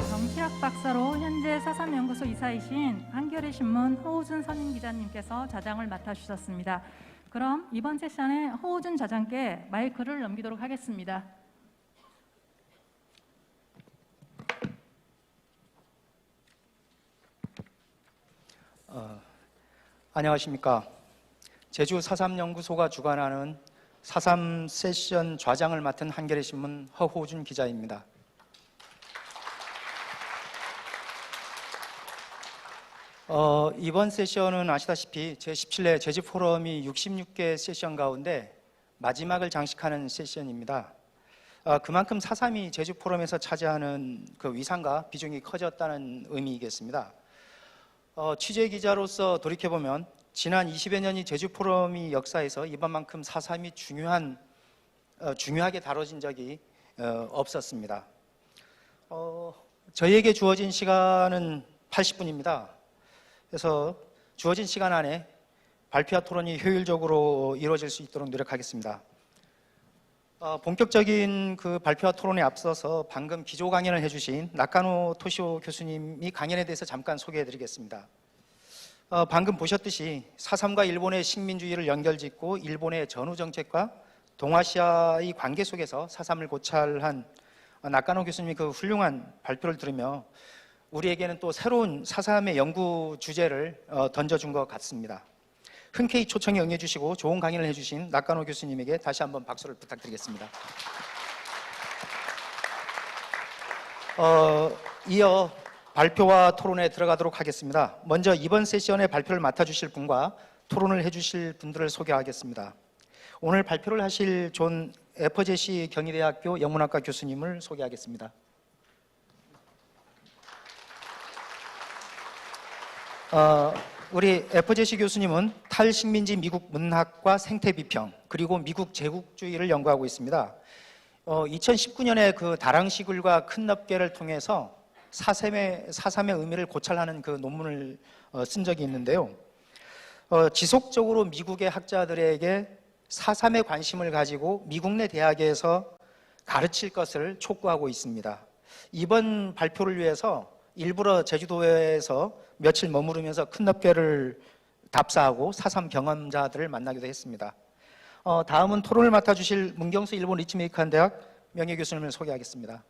정치학 박사로 현재 4.3연구소 이사이신 한겨레신문 허우준 선임 기자님께서 자장을 맡아주셨습니다. 그럼 이번 세션에 허우준 자장께 마이크를 넘기도록 하겠습니다. 안녕하십니까. 제주 4.3연구소가 주관하는 4.3 세션 좌장을 맡은 한겨레신문 허호준 기자입니다. 이번 세션은 아시다시피 제17회 제주 포럼이 66개 세션 가운데 마지막을 장식하는 세션입니다. 그만큼 4.3이 제주 포럼에서 차지하는 그 위상과 비중이 커졌다는 의미이겠습니다. 취재 기자로서 돌이켜보면 지난 20여 년이 제주 포럼이 역사에서 이번만큼 4.3이 중요하게 다뤄진 적이 없었습니다. 저희에게 주어진 시간은 80분입니다. 그래서 주어진 시간 안에 발표와 토론이 효율적으로 이루어질 수 있도록 노력하겠습니다. 본격적인 그 발표와 토론에 앞서서 방금 기조 강연을 해주신 나카노 토시오 교수님이 강연에 대해서 잠깐 소개해드리겠습니다. 방금 보셨듯이 4.3과 일본의 식민주의를 연결짓고 일본의 전후 정책과 동아시아의 관계 속에서 4.3을 고찰한 나카노 교수님의 그 훌륭한 발표를 들으며 우리에게는 또 새로운 4.3의 연구 주제를 던져준 것 같습니다. 흔쾌히 초청에 응해주시고 좋은 강연을 해주신 나카노 교수님에게 다시 한번 박수를 부탁드리겠습니다. 이어 발표와 토론에 들어가도록 하겠습니다. 먼저 이번 세션의 발표를 맡아주실 분과 토론을 해주실 분들을 소개하겠습니다. 오늘 발표를 하실 존 에퍼제시 경희대학교 영문학과 교수님을 소개하겠습니다. 우리 에퍼제시 교수님은 탈식민지 미국 문학과 생태 비평 그리고 미국 제국주의를 연구하고 있습니다. 2019년에 그 다랑시굴과 큰 넙개를 통해서 4.3의 의미를 고찰하는 그 논문을 쓴 적이 있는데요. 지속적으로 미국의 학자들에게 4.3에 관심을 가지고 미국 내 대학에서 가르칠 것을 촉구하고 있습니다. 이번 발표를 위해서 일부러 제주도에서 며칠 머무르면서 큰 넙대를 답사하고 4.3 경험자들을 만나기도 했습니다. 다음은 토론을 맡아주실 문경수 일본 리츠메이칸 대학 명예교수님을 소개하겠습니다.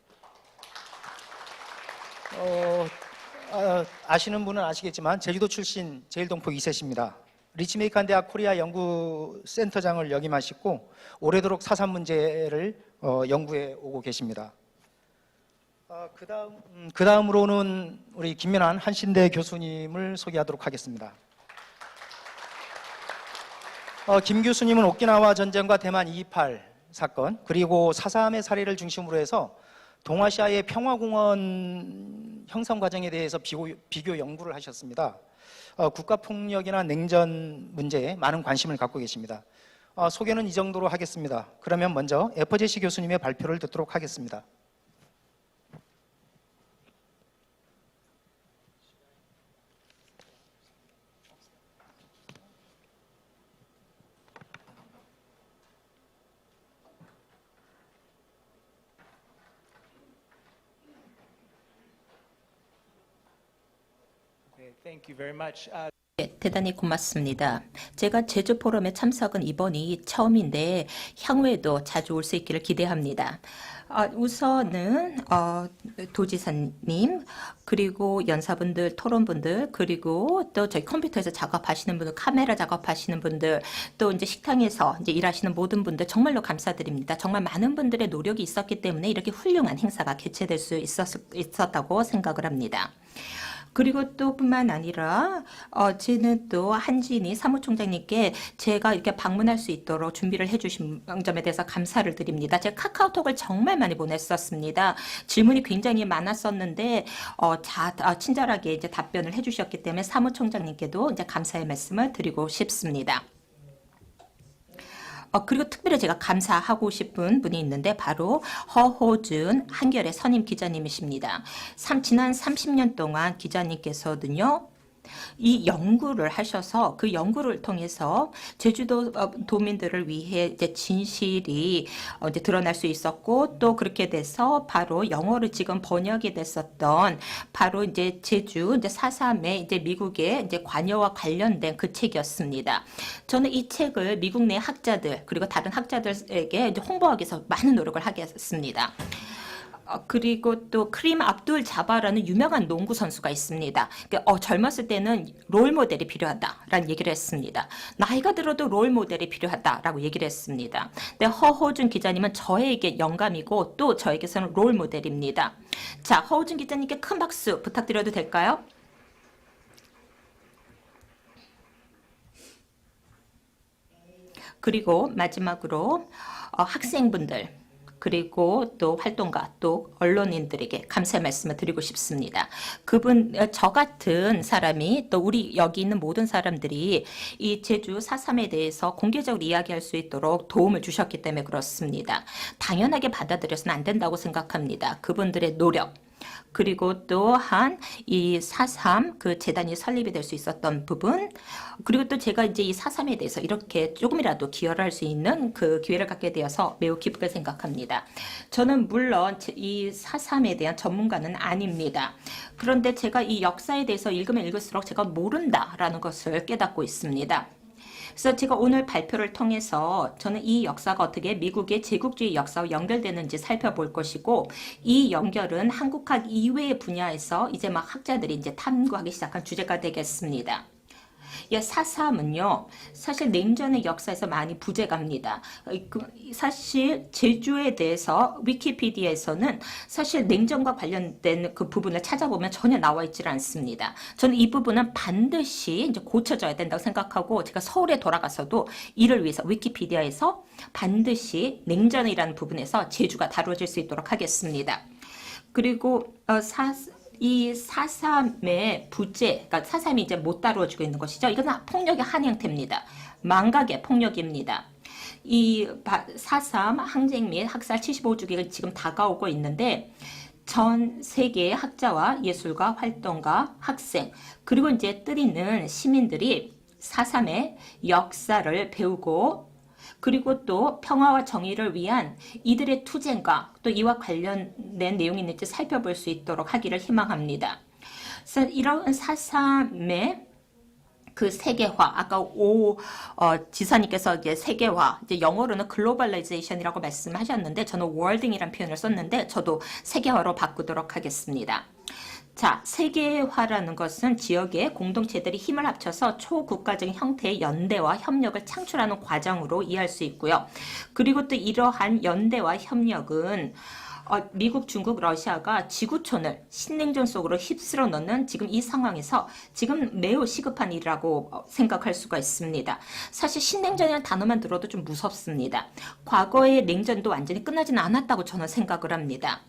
아시는 분은 아시겠지만 제주도 출신 제일동포 2세십니다. 리츠메이칸 대학 코리아 연구센터장을 역임하시고 오래도록 4.3 문제를 연구해 오고 계십니다. 그 다음으로는 우리 김민환 한신대 교수님을 소개하도록 하겠습니다. 김 교수님은 오키나와 전쟁과 대만 2.28 사건 그리고 4.3의 사례를 중심으로 해서 동아시아의 평화공원 형성 과정에 대해서 비교 연구를 하셨습니다. 국가폭력이나 냉전 문제에 많은 관심을 갖고 계십니다. 소개는 이 정도로 하겠습니다. 그러면 먼저 에퍼제시 교수님의 발표를 듣도록 하겠습니다. 네, 대단히 고맙습니다. 제가 제주 포럼에 참석은 이번이 처음인데 향후에도 자주 올 수 있기를 기대합니다. 우선은 도지사님 그리고 연사분들, 토론분들 그리고 또 저희 컴퓨터에서 작업하시는 분들, 카메라 작업하시는 분들, 또 이제 식당에서 이제 일하시는 모든 분들 정말로 감사드립니다. 정말 많은 분들의 노력이 있었기 때문에 이렇게 훌륭한 행사가 개최될 수 있었다고 생각을 합니다. 그리고 또 뿐만 아니라 저는 또 한진희 사무총장님께 제가 이렇게 방문할 수 있도록 준비를 해주신 점에 대해서 감사를 드립니다. 제가 카카오톡을 정말 많이 보냈었습니다. 질문이 굉장히 많았었는데 친절하게 이제 답변을 해주셨기 때문에 사무총장님께도 이제 감사의 말씀을 드리고 싶습니다. 그리고 특별히 제가 감사하고 싶은 분이 있는데 바로 허호준 한겨레 선임 기자님이십니다. 지난 30년 동안 기자님께서는요. 이 연구를 하셔서 그 연구를 통해서 제주도 도민들을 위해 이제 진실이 이제 드러날 수 있었고 또 그렇게 돼서 바로 영어로 지금 번역이 됐었던 바로 이제 제주 이제 4.3의 이제 미국의 이제 관여와 관련된 그 책이었습니다. 저는 이 책을 미국 내 학자들 그리고 다른 학자들에게 이제 홍보하기 위해서 많은 노력을 하겠습니다. 그리고 또 크림 압둘 자바라는 유명한 농구 선수가 있습니다. 젊었을 때는 롤 모델이 필요하다라는 얘기를 했습니다. 나이가 들어도 롤 모델이 필요하다라고 얘기를 했습니다. 근데 허호준 기자님은 저에게 영감이고 또 저에게서는 롤 모델입니다. 자, 허호준 기자님께 큰 박수 부탁드려도 될까요? 그리고 마지막으로 학생분들 그리고 또 활동가 또 언론인들에게 감사의 말씀을 드리고 싶습니다. 저 같은 사람이 또 우리 여기 있는 모든 사람들이 이 제주 4.3에 대해서 공개적으로 이야기할 수 있도록 도움을 주셨기 때문에 그렇습니다. 당연하게 받아들여서는 안 된다고 생각합니다. 그분들의 노력 그리고 또한 이 4.3 그 재단이 설립이 될 수 있었던 부분 그리고 또 제가 이제 이 4.3에 대해서 이렇게 조금이라도 기여를 할 수 있는 그 기회를 갖게 되어서 매우 기쁘게 생각합니다. 저는 물론 이 4.3에 대한 전문가는 아닙니다. 그런데 제가 이 역사에 대해서 읽으면 읽을수록 제가 모른다라는 것을 깨닫고 있습니다. 그래서 제가 오늘 발표를 통해서 저는 이 역사가 어떻게 미국의 제국주의 역사와 연결되는지 살펴볼 것이고 이 연결은 한국학 이외의 분야에서 이제 막 학자들이 이제 탐구하기 시작한 주제가 되겠습니다. 4.3은요, 사실 냉전의 역사에서 많이 부재갑니다. 사실 제주에 대해서 위키피디아에서는 사실 냉전과 관련된 그 부분을 찾아보면 전혀 나와 있질 않습니다. 저는 이 부분은 반드시 이제 고쳐져야 된다고 생각하고 제가 서울에 돌아가서도 이를 위해서 위키피디아에서 반드시 냉전이라는 부분에서 제주가 다뤄질 수 있도록 하겠습니다. 그리고 이 4.3의 부재, 그러니까 4.3이 이제 못 다루어지고 있는 것이죠. 이건 폭력의 한 형태입니다. 망각의 폭력입니다. 이 4.3 항쟁 및 학살 75주기가 지금 다가오고 있는데 전 세계의 학자와 예술가, 활동가, 학생 그리고 이제 뜰 있는 시민들이 4.3의 역사를 배우고 그리고 또 평화와 정의를 위한 이들의 투쟁과 또 이와 관련된 내용이 있는지 살펴볼 수 있도록 하기를 희망합니다. 그래서 이런 4.3의 그 세계화, 아까 지사님께서 이제 세계화, 이제 영어로는 글로벌라이제이션이라고 말씀하셨는데 저는 월딩이라는 표현을 썼는데 저도 세계화로 바꾸도록 하겠습니다. 자, 세계화라는 것은 지역의 공동체들이 힘을 합쳐서 초국가적인 형태의 연대와 협력을 창출하는 과정으로 이해할 수 있고요. 그리고 또 이러한 연대와 협력은 미국, 중국, 러시아가 지구촌을 신냉전 속으로 휩쓸어 넣는 지금 이 상황에서 지금 매우 시급한 일이라고 생각할 수가 있습니다. 사실 신냉전이라는 단어만 들어도 좀 무섭습니다. 과거의 냉전도 완전히 끝나지는 않았다고 저는 생각을 합니다.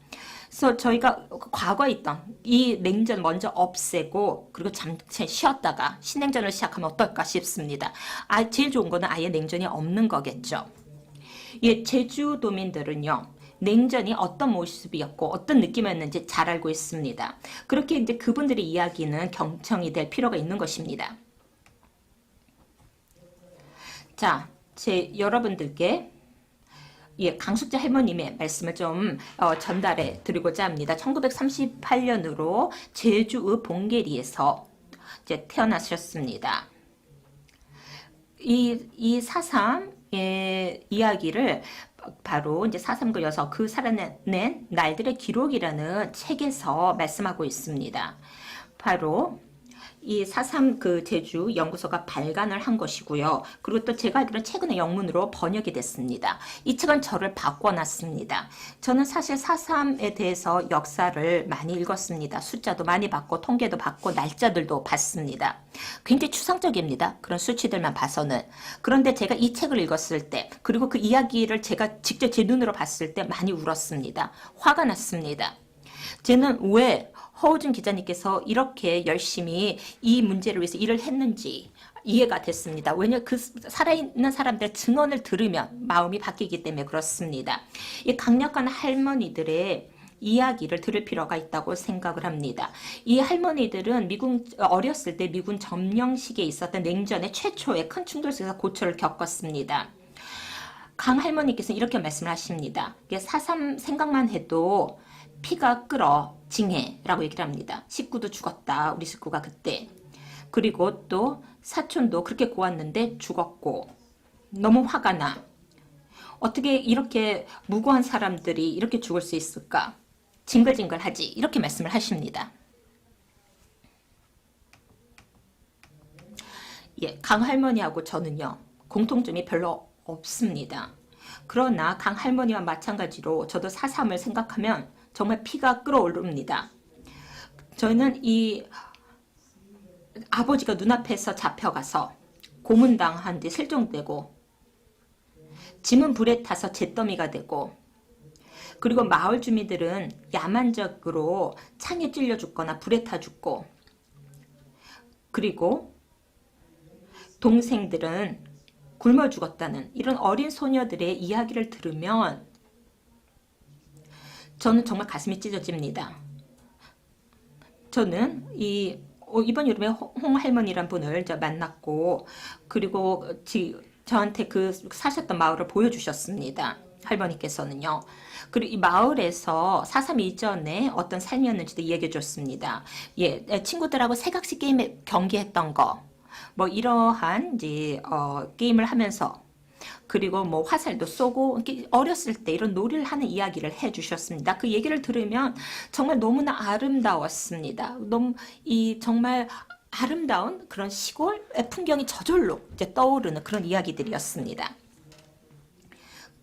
그래서 저희가 과거에 있던 이 냉전 먼저 없애고 그리고 잠시 쉬었다가 신냉전을 시작하면 어떨까 싶습니다. 제일 좋은 거는 아예 냉전이 없는 거겠죠. 예, 제주도민들은요. 냉전이 어떤 모습이었고 어떤 느낌이었는지 잘 알고 있습니다. 그렇게 이제 그분들의 이야기는 경청이 될 필요가 있는 것입니다. 자, 여러분들께 강숙자 할머님의 말씀을 좀 전달해 드리고자 합니다. 1938년으로 제주의 봉계리에서 이제 태어나셨습니다. 이 4.3의 이야기를 바로 이제 4.3 그려서 그 살아낸 날들의 기록이라는 책에서 말씀하고 있습니다. 바로 이 4.3 그 제주 연구소가 발간을 한 것이고요. 그리고 또 제가 알기로는 최근에 영문으로 번역이 됐습니다. 이 책은 저를 바꿔놨습니다. 저는 사실 4.3에 대해서 역사를 많이 읽었습니다. 숫자도 많이 봤고 통계도 봤고 날짜들도 봤습니다. 굉장히 추상적입니다. 그런 수치들만 봐서는. 그런데 제가 이 책을 읽었을 때 그리고 그 이야기를 제가 직접 제 눈으로 봤을 때 많이 울었습니다. 화가 났습니다. 저는 왜 허우준 기자님께서 이렇게 열심히 이 문제를 위해서 일을 했는지 이해가 됐습니다. 왜냐하면 그 살아있는 사람들의 증언을 들으면 마음이 바뀌기 때문에 그렇습니다. 이 강력한 할머니들의 이야기를 들을 필요가 있다고 생각을 합니다. 이 할머니들은 어렸을 때 미군 점령 시기에 있었던 냉전의 최초의 큰 충돌 속에서 고초를 겪었습니다. 강 할머니께서는 이렇게 말씀을 하십니다. 4.3 생각만 해도 피가 끓어 징해라고 얘기를 합니다. 식구도 죽었다. 우리 식구가 그때. 그리고 또 사촌도 그렇게 고았는데 죽었고 너무 화가 나. 어떻게 이렇게 무고한 사람들이 이렇게 죽을 수 있을까? 징글징글하지. 이렇게 말씀을 하십니다. 예, 강 할머니하고 저는요. 공통점이 별로 없습니다. 그러나 강 할머니와 마찬가지로 저도 4.3을 생각하면 정말 피가 끓어오릅니다. 저는 이 아버지가 눈앞에서 잡혀가서 고문당한 뒤 실종되고 짐은 불에 타서 잿더미가 되고 그리고 마을 주민들은 야만적으로 창에 찔려 죽거나 불에 타 죽고 그리고 동생들은 굶어 죽었다는 이런 어린 소녀들의 이야기를 들으면 저는 정말 가슴이 찢어집니다. 저는 이번 여름에 홍 할머니란 분을 이제 만났고 그리고 저한테 그 사셨던 마을을 보여주셨습니다. 할머니께서는요. 그리고 이 마을에서 4.3 이전에 어떤 삶이었는지도 이야기해 줬습니다. 예, 친구들하고 새각시 게임에 경기했던 거, 뭐 이러한 이제 게임을 하면서 그리고 뭐 화살도 쏘고 어렸을 때 이런 놀이를 하는 이야기를 해주셨습니다. 그 얘기를 들으면 정말 너무나 아름다웠습니다. 너무 정말 아름다운 그런 시골의 풍경이 저절로 이제 떠오르는 그런 이야기들이었습니다.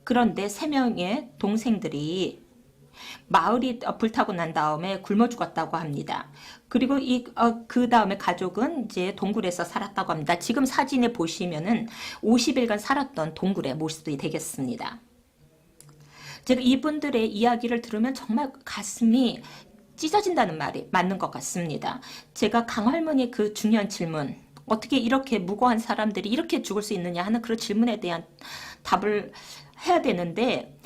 그런데 3명의 동생들이 마을이 불타고 난 다음에 굶어 죽었다고 합니다. 그리고 그 다음에 가족은 이제 동굴에서 살았다고 합니다. 지금 사진에 보시면은 50일간 살았던 동굴의 모습이 되겠습니다. 제가 이분들의 이야기를 들으면 정말 가슴이 찢어진다는 말이 맞는 것 같습니다. 제가 강할머니의 그 중요한 질문, 어떻게 이렇게 무고한 사람들이 이렇게 죽을 수 있느냐 하는 그런 질문에 대한 답을 해야 되는데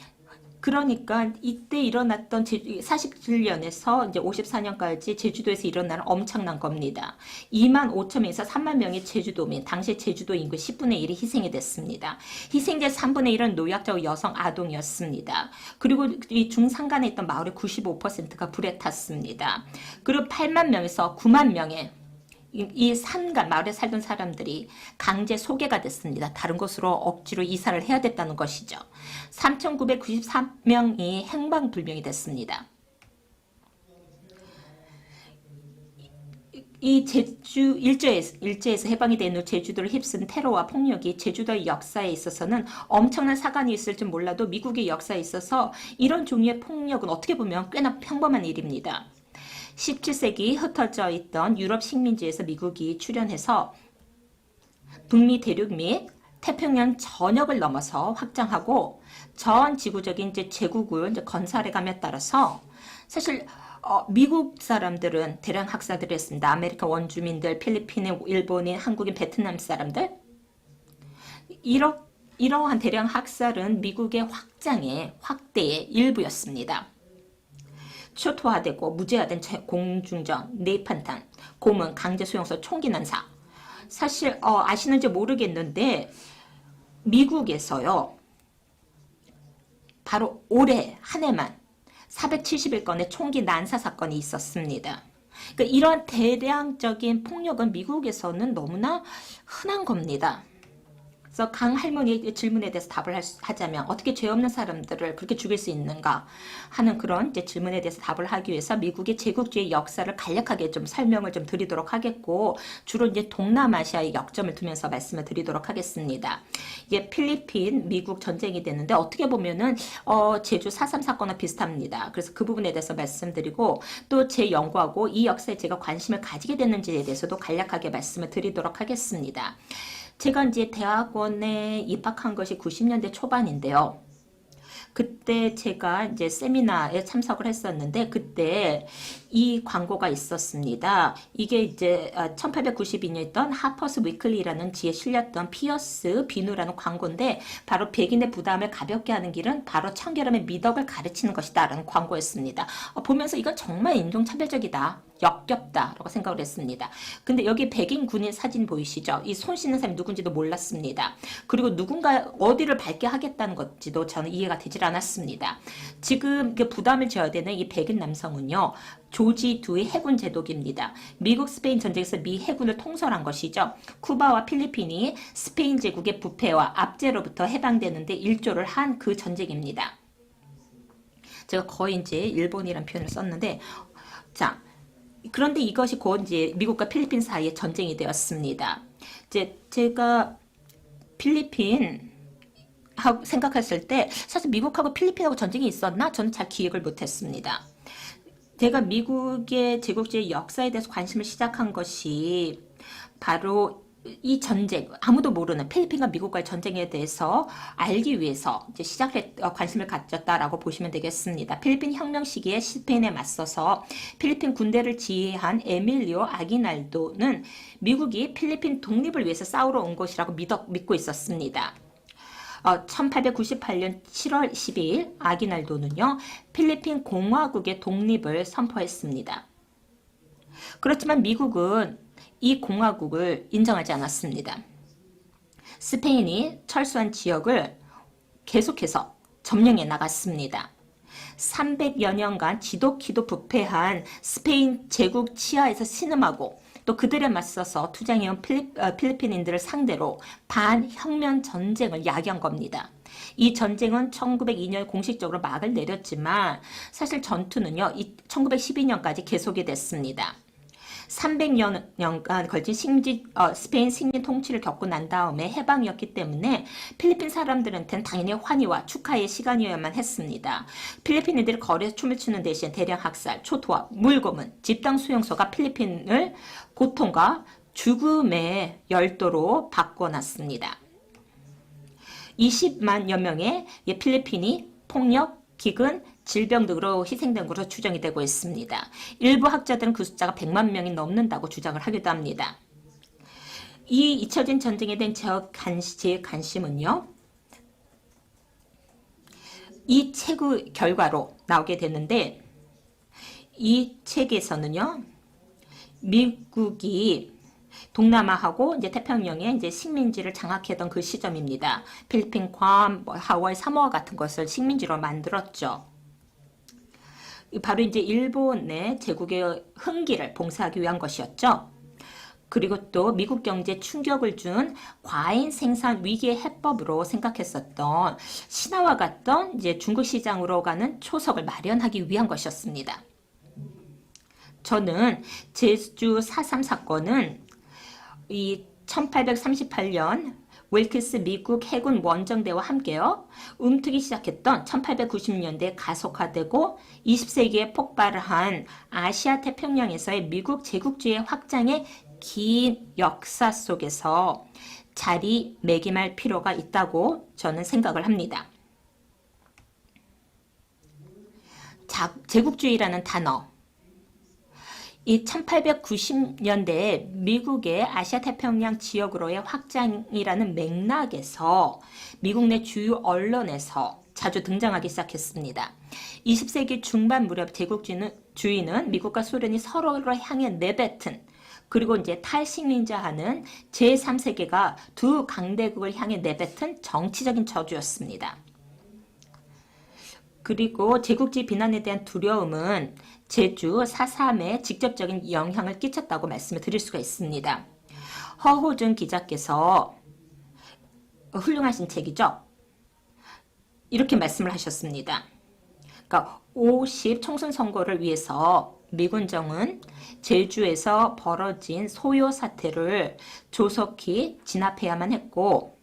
그러니까 이때 일어났던 47년에서 이제 54년까지 제주도에서 일어나는 엄청난 겁니다. 2만 5천 명에서 3만 명의 제주도민, 당시 제주도 인구 10분의 1이 희생이 됐습니다. 희생자 3분의 1은 노약자와 여성, 아동이었습니다. 그리고 이 중산간에 있던 마을의 95%가 불에 탔습니다. 그리고 8만 명에서 9만 명의 이 산간 마을에 살던 사람들이 강제 소개가 됐습니다. 다른 곳으로 억지로 이사를 해야 됐다는 것이죠. 3,993명이 행방불명이 됐습니다. 이 제주 일제에서 해방이 된 후 제주도를 휩쓴 테러와 폭력이 제주도의 역사에 있어서는 엄청난 사관이 있을 줄 몰라도 미국의 역사에 있어서 이런 종류의 폭력은 어떻게 보면 꽤나 평범한 일입니다. 17세기 흩어져 있던 유럽 식민지에서 미국이 출현해서 북미 대륙 및 태평양 전역을 넘어서 확장하고 전 지구적인 이제 제국을 이제 건설해감에 따라서 사실 미국 사람들은 대량 학살들을 했습니다. 아메리카 원주민들, 필리핀인, 일본인, 한국인, 베트남 사람들 이러한 대량 학살은 미국의 확대의 일부였습니다. 초토화되고 무제한된 공중전, 내판탄, 고문, 강제 수용소, 총기 난사. 사실 아시는지 모르겠는데 미국에서요. 바로 올해 한 해만 471건의 총기 난사 사건이 있었습니다. 그러니까 이런 대량적인 폭력은 미국에서는 너무나 흔한 겁니다. 그래서 강 할머니의 질문에 대해서 답을 하자면 어떻게 죄 없는 사람들을 그렇게 죽일 수 있는가 하는 그런 이제 질문에 대해서 답을 하기 위해서 미국의 제국주의 역사를 간략하게 좀 설명을 좀 드리도록 하겠고 주로 이제 동남아시아의 역점을 두면서 말씀을 드리도록 하겠습니다. 이게 필리핀 미국 전쟁이 됐는데 어떻게 보면은 제주 4.3 사건과 비슷합니다. 그래서 그 부분에 대해서 말씀드리고 또 제 연구하고 이 역사에 제가 관심을 가지게 됐는지에 대해서도 간략하게 말씀을 드리도록 하겠습니다. 제가 이제 대학원에 입학한 것이 90년대 초반인데요. 그때 제가 이제 세미나에 참석을 했었는데 그때 이 광고가 있었습니다. 이게 이제 1892년에 있던 하퍼스 위클리라는 지에 실렸던 피어스 비누라는 광고인데 바로 백인의 부담을 가볍게 하는 길은 바로 청결함의 미덕을 가르치는 것이다 라는 광고였습니다. 보면서 이건 정말 인종차별적이다. 역겹다라고 생각을 했습니다. 근데 여기 백인 군인 사진 보이시죠? 이 손 씻는 사람이 누군지도 몰랐습니다. 그리고 누군가 어디를 밝게 하겠다는 건지도 저는 이해가 되질 않았습니다. 지금 부담을 져야 되는 이 백인 남성은요. 조지 두의 해군 제독입니다. 미국 스페인 전쟁에서 미 해군을 통솔한 것이죠. 쿠바와 필리핀이 스페인 제국의 부패와 압제로부터 해방되는데 일조를 한 그 전쟁입니다. 제가 거의 이제 일본이라는 표현을 썼는데 자 그런데 이것이 곧 이제 미국과 필리핀 사이의 전쟁이 되었습니다. 이제 제가 필리핀 하고 생각했을 때 사실 미국하고 필리핀하고 전쟁이 있었나? 저는 잘 기억을 못했습니다. 제가 미국의 제국주의 역사에 대해서 관심을 시작한 것이 바로 이 전쟁, 아무도 모르는 필리핀과 미국과의 전쟁에 대해서 알기 위해서 이제 관심을 가졌다라고 보시면 되겠습니다. 필리핀 혁명 시기에 스페인에 맞서서 필리핀 군대를 지휘한 에밀리오 아기날도는 미국이 필리핀 독립을 위해서 싸우러 온 것이라고 믿고 있었습니다. 1898년 7월 12일 아기날도는요. 필리핀 공화국의 독립을 선포했습니다. 그렇지만 미국은 이 공화국을 인정하지 않았습니다. 스페인이 철수한 지역을 계속해서 점령해 나갔습니다. 300여 년간 지독히도 부패한 스페인 제국 치하에서 신음하고 또 그들에 맞서서 투쟁해온 필리핀인들을 상대로 반혁명 전쟁을 야기한 겁니다. 이 전쟁은 1902년 공식적으로 막을 내렸지만 사실 전투는요 1912년까지 계속이 됐습니다. 300년간 걸친 스페인 식민 통치를 겪고 난 다음에 해방이었기 때문에 필리핀 사람들한테는 당연히 환희와 축하의 시간이어야만 했습니다. 필리핀인들이 거리에서 춤을 추는 대신 대량 학살, 초토화, 물고문, 집단 수용소가 필리핀을 고통과 죽음의 열도로 바꿔놨습니다. 20만여 명의 필리핀이 폭력, 기근, 질병 등으로 희생된 것으로 추정이 되고 있습니다. 일부 학자들은 그 숫자가 100만 명이 넘는다고 주장을 하기도 합니다. 이 잊혀진 전쟁에 대한 제 관심은요. 이 책의 결과로 나오게 됐는데 이 책에서는요, 미국이 동남아하고 이제 태평양의 이제 식민지를 장악했던 그 시점입니다. 필리핀, 괌, 하와이, 사모아 같은 것을 식민지로 만들었죠. 바로 이제 일본의 제국의 흥기를 봉쇄하기 위한 것이었죠. 그리고 또 미국 경제에 충격을 준 과잉 생산 위기의 해법으로 생각했었던 신화와 같던 이제 중국 시장으로 가는 초석을 마련하기 위한 것이었습니다. 저는 제주 4.3 사건은 이 1838년 윌키스 미국 해군 원정대와 함께요, 움트기 시작했던 1890년대 가속화되고 20세기에 폭발한 아시아 태평양에서의 미국 제국주의 확장의 긴 역사 속에서 자리매김할 필요가 있다고 저는 생각을 합니다. 제국주의라는 단어, 이 1890년대에 미국의 아시아 태평양 지역으로의 확장이라는 맥락에서 미국 내 주요 언론에서 자주 등장하기 시작했습니다. 20세기 중반 무렵 제국주의는 미국과 소련이 서로를 향해 내뱉은, 그리고 이제 탈식민자하는 제3세계가 두 강대국을 향해 내뱉은 정치적인 저주였습니다. 그리고 제국주의 비난에 대한 두려움은 제주 4.3에 직접적인 영향을 끼쳤다고 말씀을 드릴 수가 있습니다. 허호준 기자께서 훌륭하신 책이죠. 이렇게 말씀을 하셨습니다. 그러니까 50 총선 선거를 위해서 미군정은 제주에서 벌어진 소요 사태를 조속히 진압해야만 했고,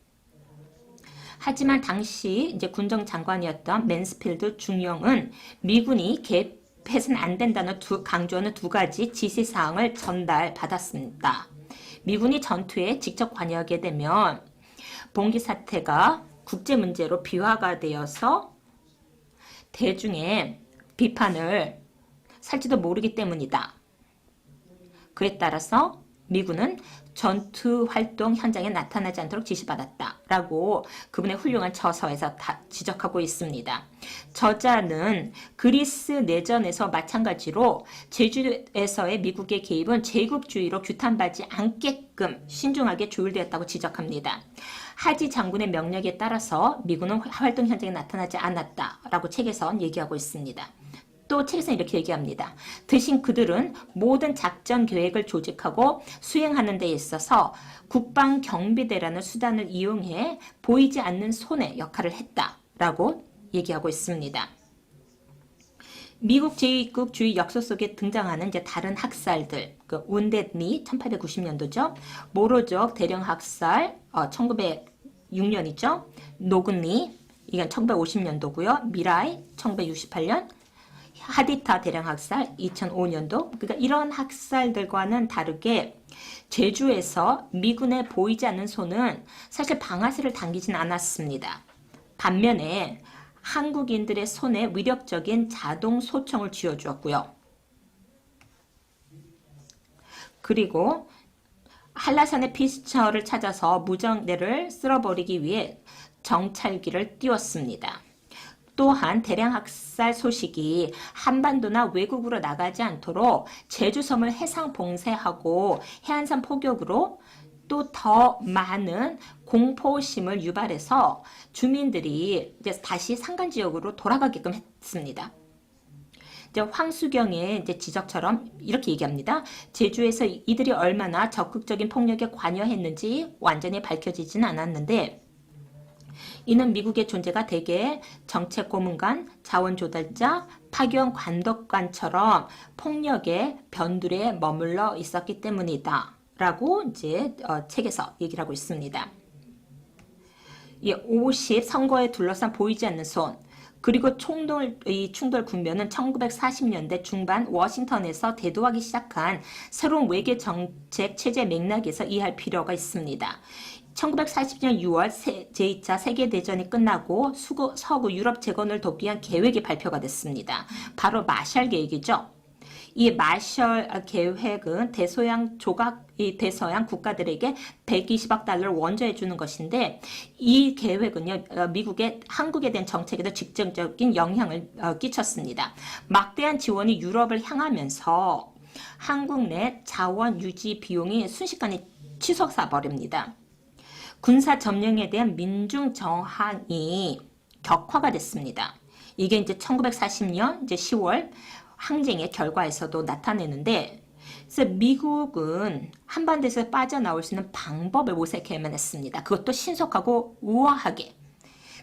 하지만 당시 이제 군정 장관이었던 맨스필드 중령은 미군이 개입해서는 안 된다는 강조하는 두 가지 지시사항을 전달받았습니다. 미군이 전투에 직접 관여하게 되면 봉기 사태가 국제 문제로 비화가 되어서 대중의 비판을 살지도 모르기 때문이다. 그에 따라서 미군은 전투 활동 현장에 나타나지 않도록 지시받았다라고 그분의 훌륭한 저서에서 다 지적하고 있습니다. 저자는 그리스 내전에서 마찬가지로 제주에서의 미국의 개입은 제국주의로 규탄받지 않게끔 신중하게 조율되었다고 지적합니다. 하지 장군의 명령에 따라서 미군은 활동 현장에 나타나지 않았다라고 책에서 얘기하고 있습니다. 또 책에서는 이렇게 얘기합니다. 대신 그들은 모든 작전 계획을 조직하고 수행하는 데 있어서 국방경비대라는 수단을 이용해 보이지 않는 손의 역할을 했다라고 얘기하고 있습니다. 미국 제국주의 역사 속에 등장하는 이제 다른 학살들, 그 운댓니 1890년도죠. 모로족 대령 학살 1906년이죠. 노근니 이건 1950년도고요. 미라이 1968년, 하디타 대량 학살 2005년도. 그러니까 이런 학살들과는 다르게 제주에서 미군의 보이지 않는 손은 사실 방아쇠를 당기진 않았습니다. 반면에 한국인들의 손에 위력적인 자동 소총을 쥐어주었고요. 그리고 한라산의 피스처를 찾아서 무정대를 쓸어버리기 위해 정찰기를 띄웠습니다. 또한 대량 학살 소식이 한반도나 외국으로 나가지 않도록 제주섬을 해상 봉쇄하고 해안선 포격으로 또 더 많은 공포심을 유발해서 주민들이 이제 다시 산간 지역으로 돌아가게끔 했습니다. 이제 황수경의 이제 지적처럼 이렇게 얘기합니다. 제주에서 이들이 얼마나 적극적인 폭력에 관여했는지 완전히 밝혀지진 않았는데, 이는 미국의 존재가 대개 정책 고문관, 자원 조달자, 파견 관독관처럼 폭력의 변두리에 머물러 있었기 때문이다. 라고 이제 책에서 얘기를 하고 있습니다. 이 50 선거에 둘러싼 보이지 않는 손, 그리고 이 충돌 국면은 1940년대 중반 워싱턴에서 대두하기 시작한 새로운 외교 정책 체제 맥락에서 이해할 필요가 있습니다. 1940년 6월 제2차 세계대전이 끝나고 서구 유럽 재건을 돕기 위한 계획이 발표가 됐습니다. 바로 마샬 계획이죠. 이 마셜 계획은 이 대서양 국가들에게 120억 달러를 원조해 주는 것인데 이 계획은요 미국의 한국에 대한 정책에도 직접적인 영향을 끼쳤습니다. 막대한 지원이 유럽을 향하면서 한국 내 자원 유지 비용이 순식간에 치솟아 버립니다. 군사 점령에 대한 민중 저항이 격화가 됐습니다. 이게 이제 1940년 이제 10월 항쟁의 결과에서도 나타내는데, 그래서 미국은 한반도에서 빠져나올 수 있는 방법을 모색해야만 했습니다. 그것도 신속하고 우아하게.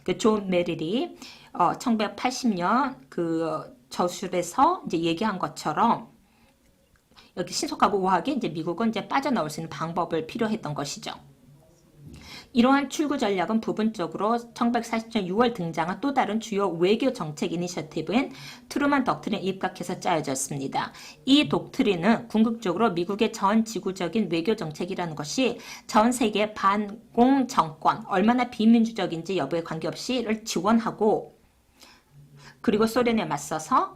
그 존 메릴이 1980년 그 저술에서 이제 얘기한 것처럼 이렇게 신속하고 우아하게 이제 미국은 이제 빠져나올 수 있는 방법을 필요했던 것이죠. 이러한 출구 전략은 부분적으로 1940년 6월 등장한 또 다른 주요 외교 정책 이니셔티브인 트루만 독트린에 입각해서 짜여졌습니다. 이 독트린은 궁극적으로 미국의 전 지구적인 외교 정책이라는 것이 전 세계 반공 정권, 얼마나 비민주적인지 여부에 관계없이를 지원하고, 그리고 소련에 맞서서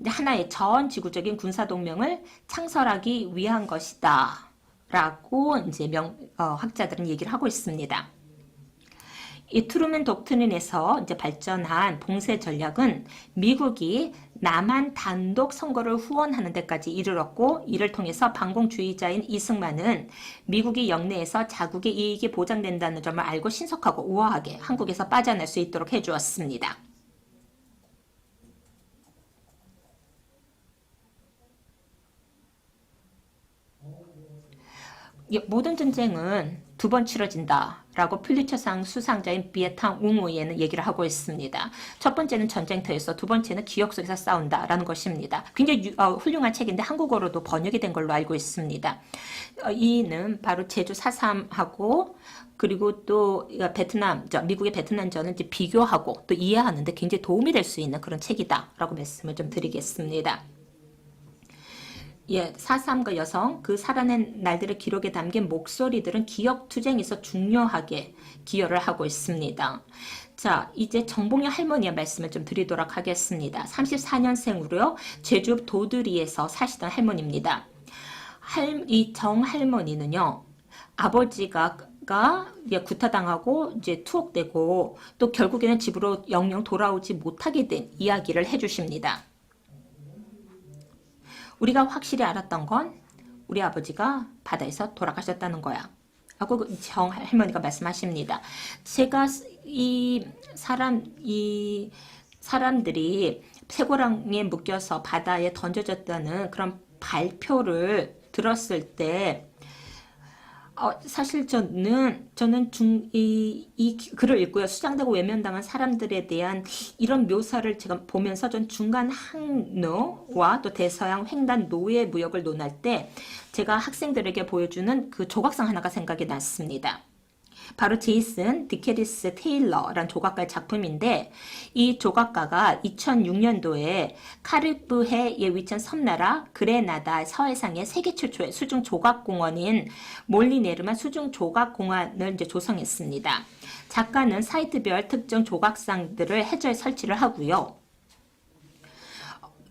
하나의 전 지구적인 군사동맹을 창설하기 위한 것이다 라고 이제 학자들은 얘기를 하고 있습니다. 이 트루먼 독트린에서 이제 발전한 봉쇄 전략은 미국이 남한 단독 선거를 후원하는 데까지 이르렀고, 이를 통해서 반공주의자인 이승만은 미국이 영내에서 자국의 이익이 보장된다는 점을 알고 신속하고 우아하게 한국에서 빠져날 수 있도록 해주었습니다. 모든 전쟁은 두 번 치러진다라고 퓰리처상 수상자인 비에탕 웅우이에는 얘기를 하고 있습니다. 첫 번째는 전쟁터에서, 두 번째는 기억 속에서 싸운다라는 것입니다. 굉장히 훌륭한 책인데 한국어로도 번역이 된 걸로 알고 있습니다. 이는 바로 제주 4.3하고 그리고 또 미국의 베트남전을 이제 비교하고 또 이해하는데 굉장히 도움이 될 수 있는 그런 책이다라고 말씀을 좀 드리겠습니다. 4.3과 여성, 그 살아낸 날들의 기록에 담긴 목소리들은 기억투쟁에서 중요하게 기여를 하고 있습니다. 자, 이제 정봉영 할머니의 말씀을 좀 드리도록 하겠습니다. 34년생으로요, 제주 도드리에서 사시던 할머니입니다. 이 정 할머니는요, 아버지가 구타당하고 이제 투옥되고 또 결국에는 집으로 영영 돌아오지 못하게 된 이야기를 해주십니다. 우리가 확실히 알았던 건 우리 아버지가 바다에서 돌아가셨다는 거야 하고 정 할머니가 말씀하십니다. 제가 이 사람들이 쇠고랑에 묶여서 바다에 던져졌다는 그런 발표를 들었을 때 사실 저는 이 글을 읽고요, 수장되고 외면당한 사람들에 대한 이런 묘사를 제가 보면서 전 중간 항노와 또 대서양 횡단 노예 무역을 논할 때 제가 학생들에게 보여주는 그 조각상 하나가 생각이 났습니다. 바로 제이슨 디케리스 테일러라는 조각가의 작품인데, 이 조각가가 2006년도에 카리브해에 위치한 섬나라 그레나다 서해상의 세계 최초의 수중 조각공원인 몰리네르만 수중 조각공원을 이제 조성했습니다. 작가는 사이트별 특정 조각상들을 해저에 설치를 하고요,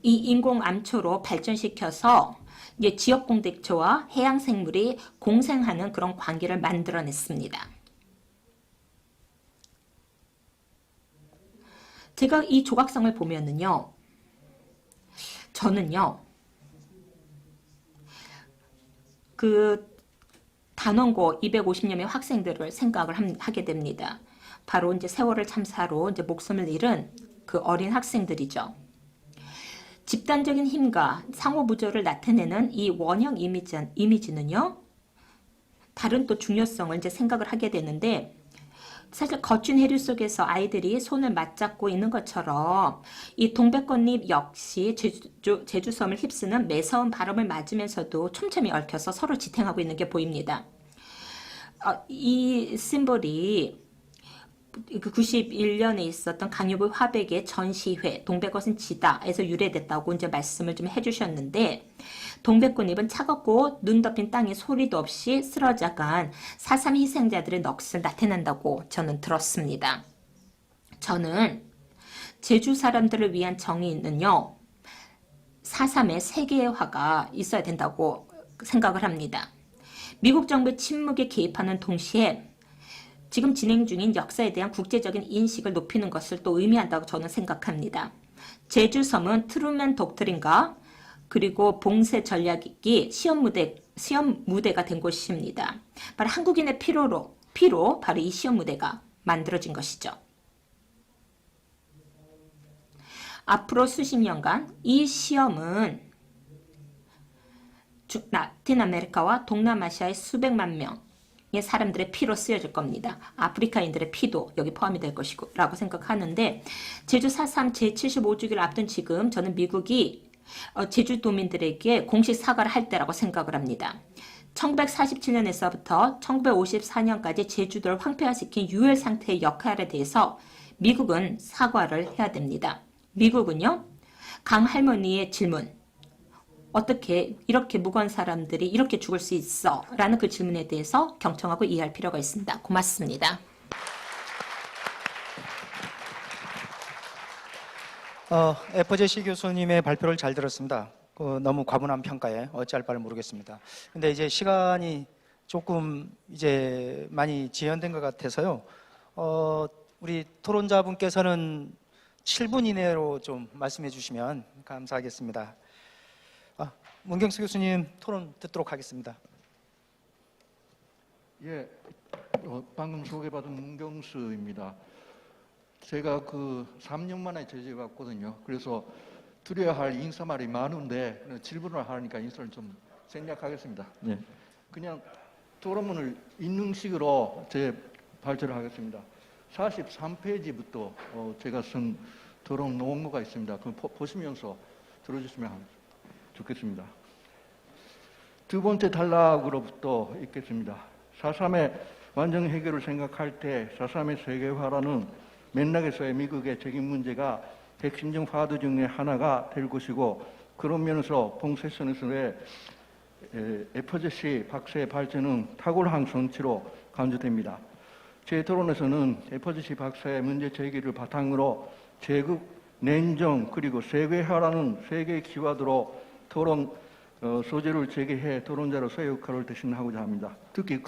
이 인공 암초로 발전시켜서 이제 지역 공백초와 해양 생물이 공생하는 그런 관계를 만들어냈습니다. 제가 이 조각상을 보면은요, 저는요, 그 단원고 250여 명 학생들을 생각을 하게 됩니다. 바로 이제 세월을 참사로 이제 목숨을 잃은 그 어린 학생들이죠. 집단적인 힘과 상호부조를 나타내는 이 원형 이미지는요, 다른 또 중요성을 이제 생각을 하게 되는데, 사실 거친 해류 속에서 아이들이 손을 맞잡고 있는 것처럼 이 동백꽃잎 역시 제주섬을 휩쓰는 매서운 바람을 맞으면서도 촘촘히 얽혀서 서로 지탱하고 있는 게 보입니다. 이 심볼이 91년에 있었던 강요부 화백의 전시회 동백꽃은 지다에서 유래됐다고 이제 말씀을 좀 해주셨는데, 동백꽃잎은 차갑고 눈 덮인 땅에 소리도 없이 쓰러져간 4.3 희생자들의 넋을 나타낸다고 저는 들었습니다. 저는 제주 사람들을 위한 정의는요, 4.3의 세계화가 있어야 된다고 생각을 합니다. 미국 정부의 침묵에 개입하는 동시에 지금 진행 중인 역사에 대한 국제적인 인식을 높이는 것을 또 의미한다고 저는 생각합니다. 제주섬은 트루먼 독트린과 그리고 봉쇄 전략이 시험 무대가 된 곳입니다. 바로 한국인의 피로 바로 이 시험 무대가 만들어진 것이죠. 앞으로 수십 년간 이 시험은 라틴 아메리카와 동남아시아의 수백만 명의 사람들의 피로 쓰여질 겁니다. 아프리카인들의 피도 여기 포함이 될 것이라고 생각하는데 제주 4.3 제75주기를 앞둔 지금 저는 미국이 제주도민들에게 공식 사과를 할 때라고 생각을 합니다. 1947년에서부터 1954년까지 제주도를 황폐화시킨 유혈 상태의 역할에 대해서 미국은 사과를 해야 됩니다. 미국은요, 강할머니의 질문, 어떻게 이렇게 무거운 사람들이 이렇게 죽을 수 있어? 라는 그 질문에 대해서 경청하고 이해할 필요가 있습니다. 고맙습니다. 에퍼제시 교수님의 발표를 잘 들었습니다. 너무 과분한 평가에 어찌할 바를 모르겠습니다. 근데 이제 시간이 조금 이제 많이 지연된 것 같아서요. 우리 토론자분께서는 7분 이내로 좀 말씀해 주시면 감사하겠습니다. 문경수 교수님 토론 듣도록 하겠습니다. 예, 방금 소개받은 문경수입니다. 제가 3년 만에 제지해 왔거든요. 그래서 드려야 할 인사말이 많은데 7분을 하니까 인사를 좀 생략하겠습니다. 네. 그냥 토론문을 읽는 식으로 제 발표를 하겠습니다. 43페이지부터 제가 쓴 토론 논문가 있습니다. 그럼 보시면서 들어주시면 좋겠습니다. 두 번째 단락으로부터 읽겠습니다. 4.3의 완전 해결을 생각할 때 4.3의 세계화라는 맥락에서의 미국의 책임 문제가 핵심적 화두 중에 하나가 될 것이고, 그런 면에서 봉쇄선에서의 에퍼제시 박사의 발전은 탁월한 성취로 간주됩니다. 제 토론에서는 에퍼제시 박사의 문제 제기를 바탕으로 제국, 냉정, 그리고 세계화라는 세 개의 키워드로 토론 소재를 제기해 토론자로서의 역할을 대신하고자 합니다. 특히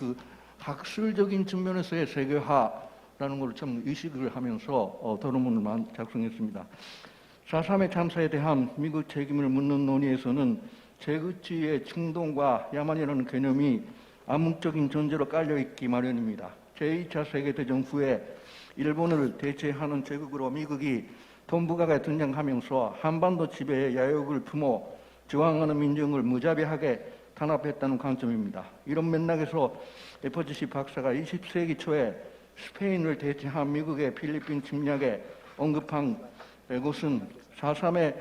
학술적인 측면에서의 세계화라는 것을 좀 의식을 하면서 토론문을 작성했습니다. 4.3의 참사에 대한 미국 책임을 묻는 논의에서는 제국주의의 충동과 야만이라는 개념이 암묵적인 전제로 깔려있기 마련입니다. 제2차 세계대전 후에 일본을 대체하는 제국으로 미국이 동북아에 등장하면서 한반도 지배의 야욕을 품어 저항하는 민중을 무자비하게 탄압했다는 관점입니다. 이런 맥락에서 에퍼제시 박사가 20세기 초에 스페인을 대체한 미국의 필리핀 침략에 언급한 것은 4.3의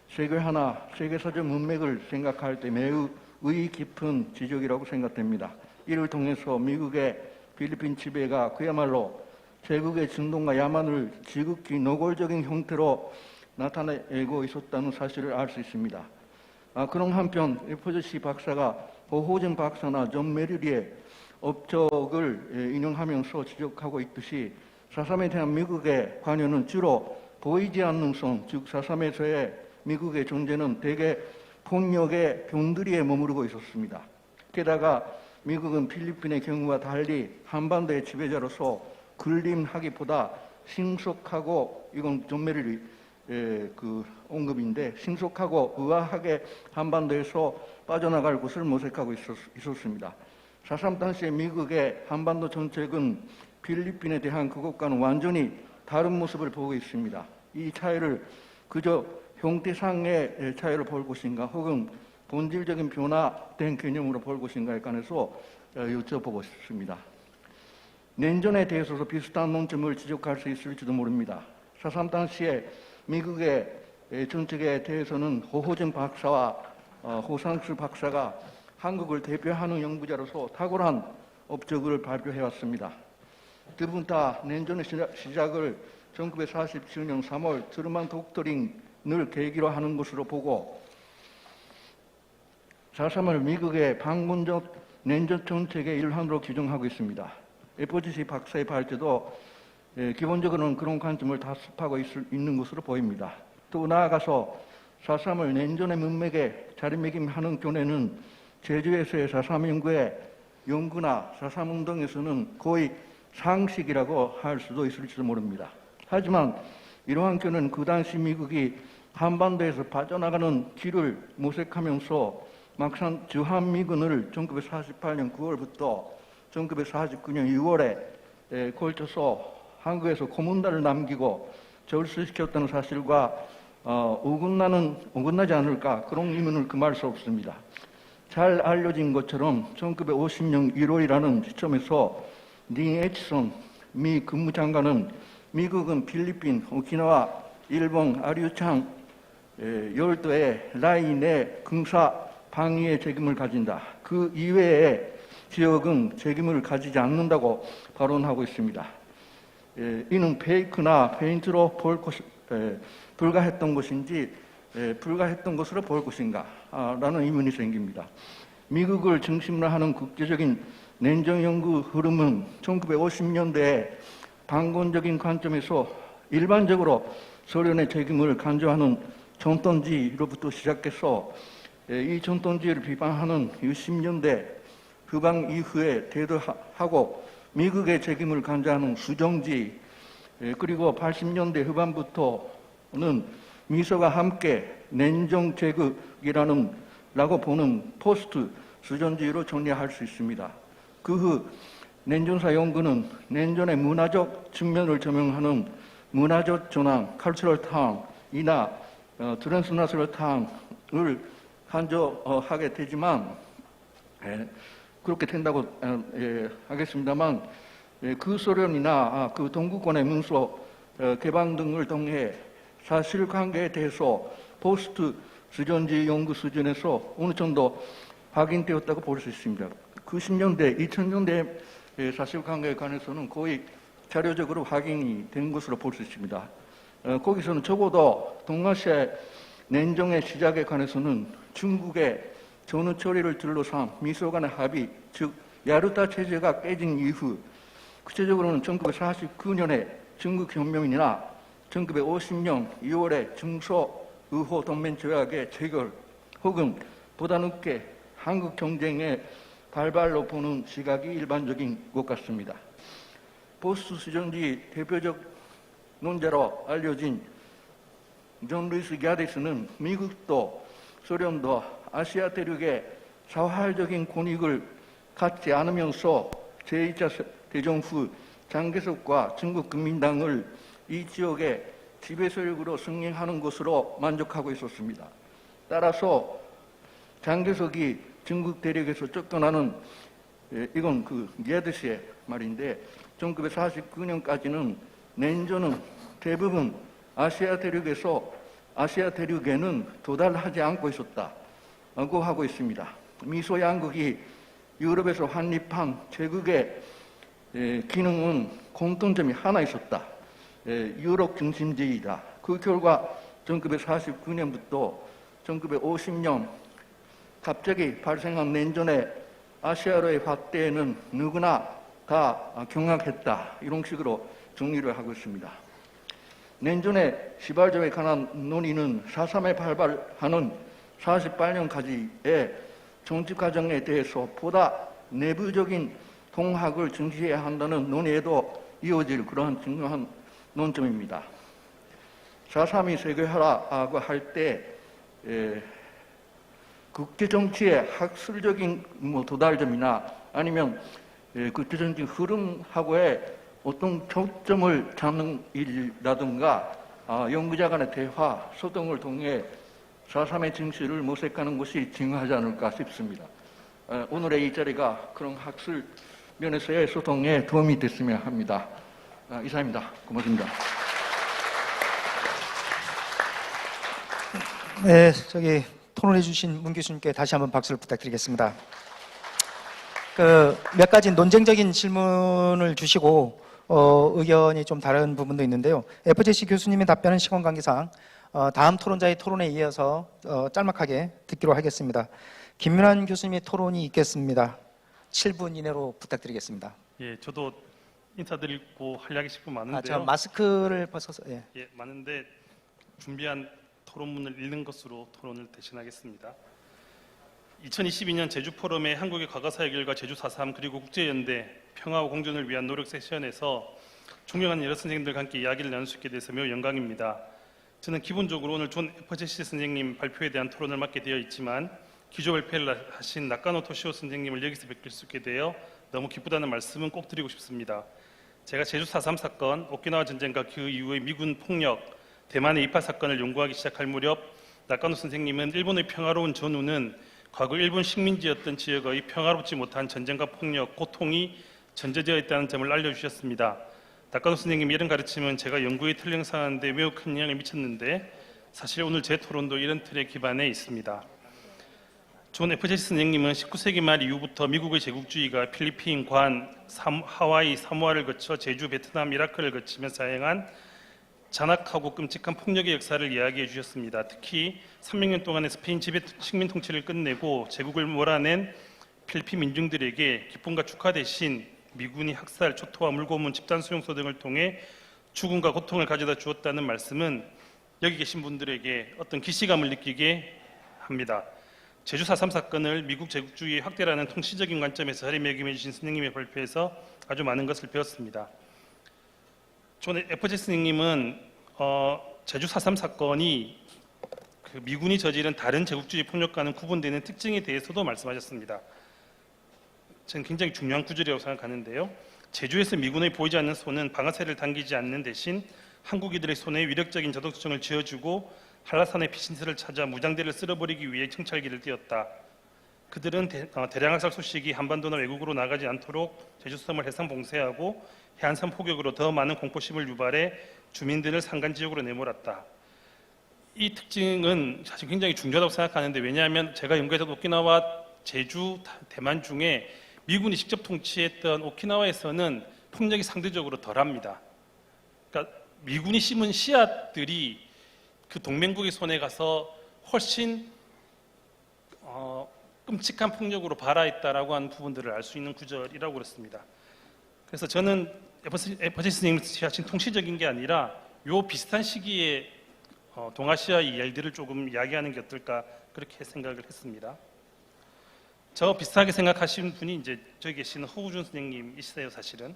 세계화나 세계사적 문맥을 생각할 때 매우 의의 깊은 지적이라고 생각됩니다. 이를 통해서 미국의 필리핀 지배가 그야말로 제국의 진동과 야만을 지극히 노골적인 형태로 나타내고 있었다는 사실을 알 수 있습니다. 그런 한편 에퍼제시 박사가 호호진 박사나 존 메리리의 업적을 인용하면서 지적하고 있듯이 4.3에 대한 미국의 관여는 주로 보이지 않는 손, 즉 4.3에서의 미국의 존재는 대개 폭력의 변두리에 머무르고 있었습니다. 게다가 미국은 필리핀의 경우와 달리 한반도의 지배자로서 군림하기보다 신속하고, 이건 존 메리리 언급인데, 신속하고 의아하게 한반도에서 빠져나갈 곳을 모색하고 있었습니다. 4.3 당시의 미국의 한반도 정책은 필리핀에 대한 그것과는 완전히 다른 모습을 보고 있습니다. 이 차이를 그저 형태상의 차이를 볼 것인가, 혹은 본질적인 변화된 개념으로 볼 것인가에 관해서 여쭤보고 싶습니다. 냉전에 대해서도 비슷한 논점을 지적할 수 있을지도 모릅니다. 4.3 당시에 미국의 정책에 대해서는 호호진 박사와 호상수 박사가 한국을 대표하는 연구자로서 탁월한 업적을 발표해왔습니다. 두 분 다 냉전의 시작을 1947년 3월 트루먼 독트린을 계기로 하는 것으로 보고, 4.3을 미국의 방문적 냉전 정책의 일환으로 규정하고 있습니다. 에퍼제시 박사의 발제도 기본적으로는 그런 관점을 다습하고 있는 것으로 보입니다. 또 나아가서 4.3을 냉전의 문맥에 자리매김하는 견해는 제주에서의 4.3 연구나 4.3 운동에서는 거의 상식이라고 할 수도 있을지도 모릅니다. 하지만 이러한 견해는 그 당시 미국이 한반도에서 빠져나가는 길을 모색하면서 막상 주한미군을 1948년 9월부터 1949년 6월에 걸쳐서 한국에서 고문단을 남기고 절수시켰다는 사실과 어긋나지 않을까 그런 의문을 금할 수 없습니다. 잘 알려진 것처럼 1950년 1월이라는 시점에서 니 에치슨 미 국무장관은 미국은 필리핀, 오키나와, 일본, 아류창 열도의 라인 내 군사 방위의 책임을 가진다. 그 이외의 지역은 책임을 가지지 않는다고 발언하고 있습니다. 이는 페이크나 페인트로 불가했던 것인지 불가했던 것으로 볼 것인가 라는 의문이 생깁니다. 미국을 중심으로 하는 국제적인 냉전 연구 흐름은 1950년대에 반권적인 관점에서 일반적으로 소련의 책임을 간주하는 전통지로부터 시작해서 이 전통지를 비판하는 60년대 후반 이후에 대두하고 미국의 책임을 간주하는 수정지 그리고 80년대 후반부터는 미소가 함께 냉전 제국이라는 라고 보는 포스트 수전지로 정리할 수 있습니다. 그 후 냉전사 연구는 냉전의 문화적 측면을 조명하는 문화적 전환, cultural turn이나 transnational turn을 간주하게 되지만 그렇게 된다고 하겠습니다만 그 소련이나 그 동구권의 문서 개방 등을 통해 사실관계에 대해서 포스트 수전지 연구 수준에서 어느 정도 확인되었다고 볼 수 있습니다. 90년대, 2000년대 사실관계에 관해서는 거의 자료적으로 확인이 된 것으로 볼 수 있습니다. 거기서는 적어도 동아시아의 냉전의 시작에 관해서는 중국의 전후 처리를 둘러싼 미소 간의 합의, 즉 야르타 체제가 깨진 이후 구체적으로는 1949년에 중국 혁명이나 1950년 2월에 중소의호 동맹 조약의 체결 혹은 보다 늦게 한국 경쟁의 발발로 보는 시각이 일반적인 것 같습니다. 포스트 수전지 대표적 논자로 알려진 존 루이스 게디스는 미국도 소련도 아시아 대륙의 자활적인 권익을 갖지 않으면서 제2차 대전 후 장개석과 중국 국민당을 이 지역의 지배 세력으로 승리하는 것으로 만족하고 있었습니다. 따라서 장개석이 중국 대륙에서 쫓겨나는 이건 게드스의 말인데 1949년까지는 냉전은 대부분 아시아 대륙에는 도달하지 않고 있었다고 하고 있습니다. 미소 양국이 유럽에서 확립한 제국의 기능은 공통점이 하나 있었다. 유럽 중심주의다. 그 결과 1949년부터 1950년 갑자기 발생한 냉전의 아시아로의 확대에는 누구나 다 경악했다. 이런 식으로 정리를 하고 있습니다. 냉전의 시발점에 관한 논의는 4.3에 발발하는 48년까지의 정치 과정에 대해서 보다 내부적인 통합을 중시해야 한다는 논의에도 이어질 그러한 중요한 논점입니다. 4.3이 세계화라고 할 때 국제정치의 학술적인 도달점이나 아니면 국제정치 흐름하고의 어떤 초점을 잡는 일이라든가 연구자 간의 대화, 소통을 통해 4.3의 진실을 모색하는 것이 중요하지 않을까 싶습니다. 오늘의 이 자리가 그런 학술 면에서의 소통에 도움이 됐으면 합니다. 이상입니다. 고맙습니다. 네, 토론해 주신 문 교수님께 다시 한번 박수를 부탁드리겠습니다. 몇 가지 논쟁적인 질문을 주시고 의견이 좀 다른 부분도 있는데요. FJC 교수님의 답변은 시간 관계상 다음 토론자의 토론에 이어서 짤막하게 듣기로 하겠습니다. 김윤환 교수님의 토론이 있겠습니다. 7분 이내로 부탁드리겠습니다. 예, 저도 인사드리고 할 이야기 10분 많은데요. 마스크를 벗어서 많은데 준비한 토론문을 읽는 것으로 토론을 대신하겠습니다. 2022년 제주 포럼의 한국의 과거사 해결과 제주 4.3 그리고 국제연대 평화와 공존을 위한 노력 세션에서 존경하는 여러 선생님들과 함께 이야기를 나눌 수 있게 돼서 매우 영광입니다. 저는 기본적으로 오늘 존 에퍼제시 선생님 발표에 대한 토론을 맡게 되어 있지만 기조 발표를 하신 나카노 토시오 선생님을 여기서 뵙길 수 있게 되어 너무 기쁘다는 말씀은 꼭 드리고 싶습니다. 제가 제주 4.3 사건, 오키나와 전쟁과 그 이후의 미군 폭력, 대만의 이파 사건을 연구하기 시작할 무렵 나카노 선생님은 일본의 평화로운 전후는 과거 일본 식민지였던 지역의 평화롭지 못한 전쟁과 폭력, 고통이 전제되어 있다는 점을 알려주셨습니다. 나카노 선생님의 이런 가르침은 제가 연구에 틀림상하는데 매우 큰 영향을 미쳤는데 사실 오늘 제 토론도 이런 틀에 기반해 있습니다. 존 에퍼제시 선생님은 19세기 말 이후부터 미국의 제국주의가 필리핀, 관, 하와이, 사모아를 거쳐 제주, 베트남, 이라크를 거치며 사행한 잔악하고 끔찍한 폭력의 역사를 이야기해 주셨습니다. 특히 300년 동안의 스페인 지배 식민 통치를 끝내고 제국을 몰아낸 필리핀 민중들에게 기쁨과 축하 대신 미군이 학살, 초토화, 물고문, 집단 수용소 등을 통해 죽음과 고통을 가져다 주었다는 말씀은 여기 계신 분들에게 어떤 기시감을 느끼게 합니다. 제주 4.3 사건을 미국 제국주의의 확대라는 통치적인 관점에서 자리매김해 주신 선생님의 발표에서 아주 많은 것을 배웠습니다. 존 에퍼제시 선생님은 제주 4.3 사건이 그 미군이 저지른 다른 제국주의 폭력과는 구분되는 특징에 대해서도 말씀하셨습니다. 저는 굉장히 중요한 구절이라고 생각하는데요. 제주에서 미군의 보이지 않는 손은 방아쇠를 당기지 않는 대신 한국인들의 손에 위력적인 자동차를 쥐어주고 한라산의 피신처를 찾아 무장대를 쓸어버리기 위해 청찰기를 띄웠다. 그들은 대량 학살 소식이 한반도나 외국으로 나가지 않도록 제주섬을 해상 봉쇄하고 해안선 포격으로 더 많은 공포심을 유발해 주민들을 산간 지역으로 내몰았다. 이 특징은 사실 굉장히 중요하다고 생각하는데 왜냐하면 제가 연구했던 오키나와 제주, 대만 중에 미군이 직접 통치했던 오키나와에서는 폭력이 상대적으로 덜합니다. 그러니까 미군이 심은 씨앗들이 그 동맹국의 손에 가서 훨씬 끔찍한 폭력으로 발화했다라고 하는 부분들을 알 수 있는 구절이라고 그렇습니다. 그래서 저는 에퍼제시 선생님이 하신 통치적인 게 아니라 요 비슷한 시기에 동아시아의 일들을 조금 이야기하는 게 어떨까 그렇게 생각을 했습니다. 저 비슷하게 생각하시는 분이 이제 저기 계시는 허우준 선생님이시세요. 사실은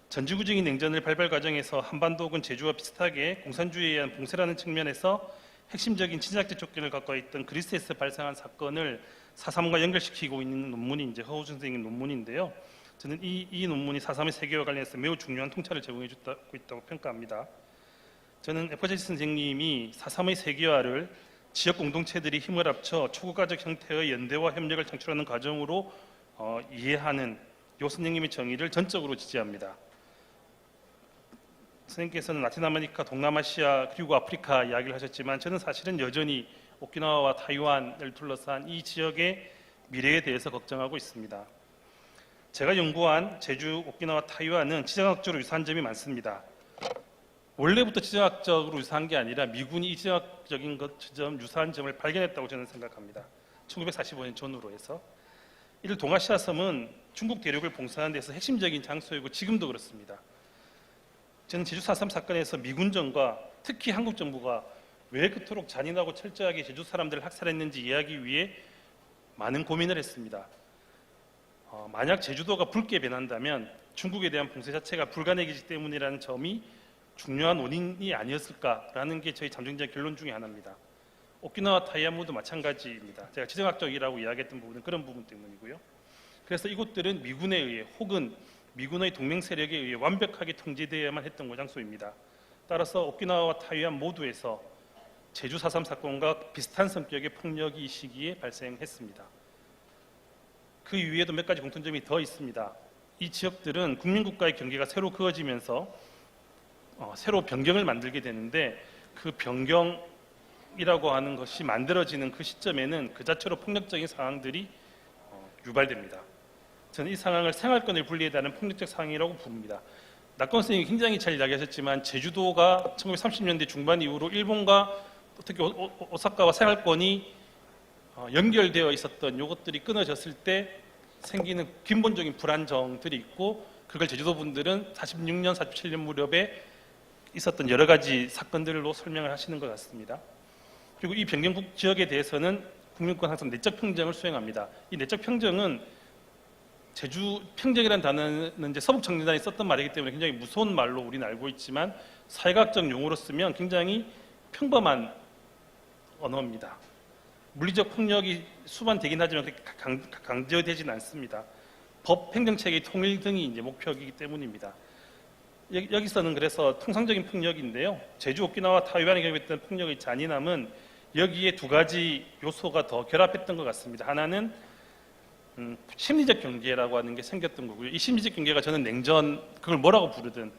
전지구적인 냉전을 발발 과정에서 한반도 혹은 제주와 비슷하게 공산주의에 의한 봉쇄라는 측면에서 핵심적인 진작적 조건을 갖고 있던 그리스에서 발생한 사건을 4.3과 연결시키고 있는 논문이 이제 허우준 선생님 논문인데요. 저는 이 논문이 4.3의 세계와 관련해서 매우 중요한 통찰을 제공해 주고 있다고 평가합니다. 저는 에퍼제시 선생님이 4.3의 세계화를 지역 공동체들이 힘을 합쳐 초국가적 형태의 연대와 협력을 창출하는 과정으로 이해하는 요 선생님의 정의를 전적으로 지지합니다. 선생님께서는 라틴 아메리카, 동남아시아 그리고 아프리카 이야기를 하셨지만 저는 사실은 여전히 오키나와와 타이완을 둘러싼 이 지역의 미래에 대해서 걱정하고 있습니다. 제가 연구한 제주, 오키나와, 타이완은 지정학적으로 유사한 점이 많습니다. 원래부터 지정학적으로 유사한 게 아니라 미군이 이 지정학적인 것처럼 유사한 점을 발견했다고 저는 생각합니다. 1945년 전후로 해서 이를 동아시아 섬은 중국 대륙을 봉쇄하는 데서 핵심적인 장소이고 지금도 그렇습니다. 저는 제주 4.3 사건에서 미군정과 특히 한국 정부가 왜 그토록 잔인하고 철저하게 제주 사람들을 학살했는지 이해하기 위해 많은 고민을 했습니다. 만약 제주도가 붉게 변한다면 중국에 대한 봉쇄 자체가 불가능이기 때문이라는 점이 중요한 원인이 아니었을까라는 게 저희 잠정적 결론 중에 하나입니다. 오키나와 타이완 모두 마찬가지입니다. 제가 지정학적이라고 이야기했던 부분은 그런 부분 때문이고요. 그래서 이곳들은 미군에 의해 혹은 미군의 동맹 세력에 의해 완벽하게 통제되어야만 했던 장소입니다. 따라서 오키나와와 타이완 모두에서 제주 4.3 사건과 비슷한 성격의 폭력이 이 시기에 발생했습니다. 그 이후에도 몇 가지 공통점이 더 있습니다. 이 지역들은 국민국가의 경계가 새로 그어지면서 새로 변경을 만들게 되는데 그 변경이라고 하는 것이 만들어지는 그 시점에는 그 자체로 폭력적인 상황들이 유발됩니다. 저는 이 상황을 생활권을 분리해다는 폭력적 상황이라고 부릅니다. 낙권 선생님이 굉장히 잘 이야기하셨지만 제주도가 1930년대 중반 이후로 일본과 특히 오사카와 생활권이 연결되어 있었던 이것들이 끊어졌을 때 생기는 근본적인 불안정들이 있고 그걸 제주도 분들은 46년, 47년 무렵에 있었던 여러 가지 사건들로 설명을 하시는 것 같습니다. 그리고 이 변경국 지역에 대해서는 국민권 항상 내적 평정을 수행합니다. 이 내적 평정은 제주 평정이라는 단어는 이제 서북 청년단이 썼던 말이기 때문에 굉장히 무서운 말로 우리는 알고 있지만 사회학적 용어로 쓰면 굉장히 평범한 언어입니다. 물리적 폭력이 수반되긴 하지만 그렇게 강제되지는 않습니다. 법, 행정체계의 통일 등이 이제 목표이기 때문입니다. 여기서는 그래서 통상적인 폭력인데요. 제주, 오키나와 타이완에 경험했던 폭력의 잔인함은 여기에 두 가지 요소가 더 결합했던 것 같습니다. 하나는 심리적 경계라고 하는 게 생겼던 거고요. 이 심리적 경계가 저는 냉전, 그걸 뭐라고 부르든,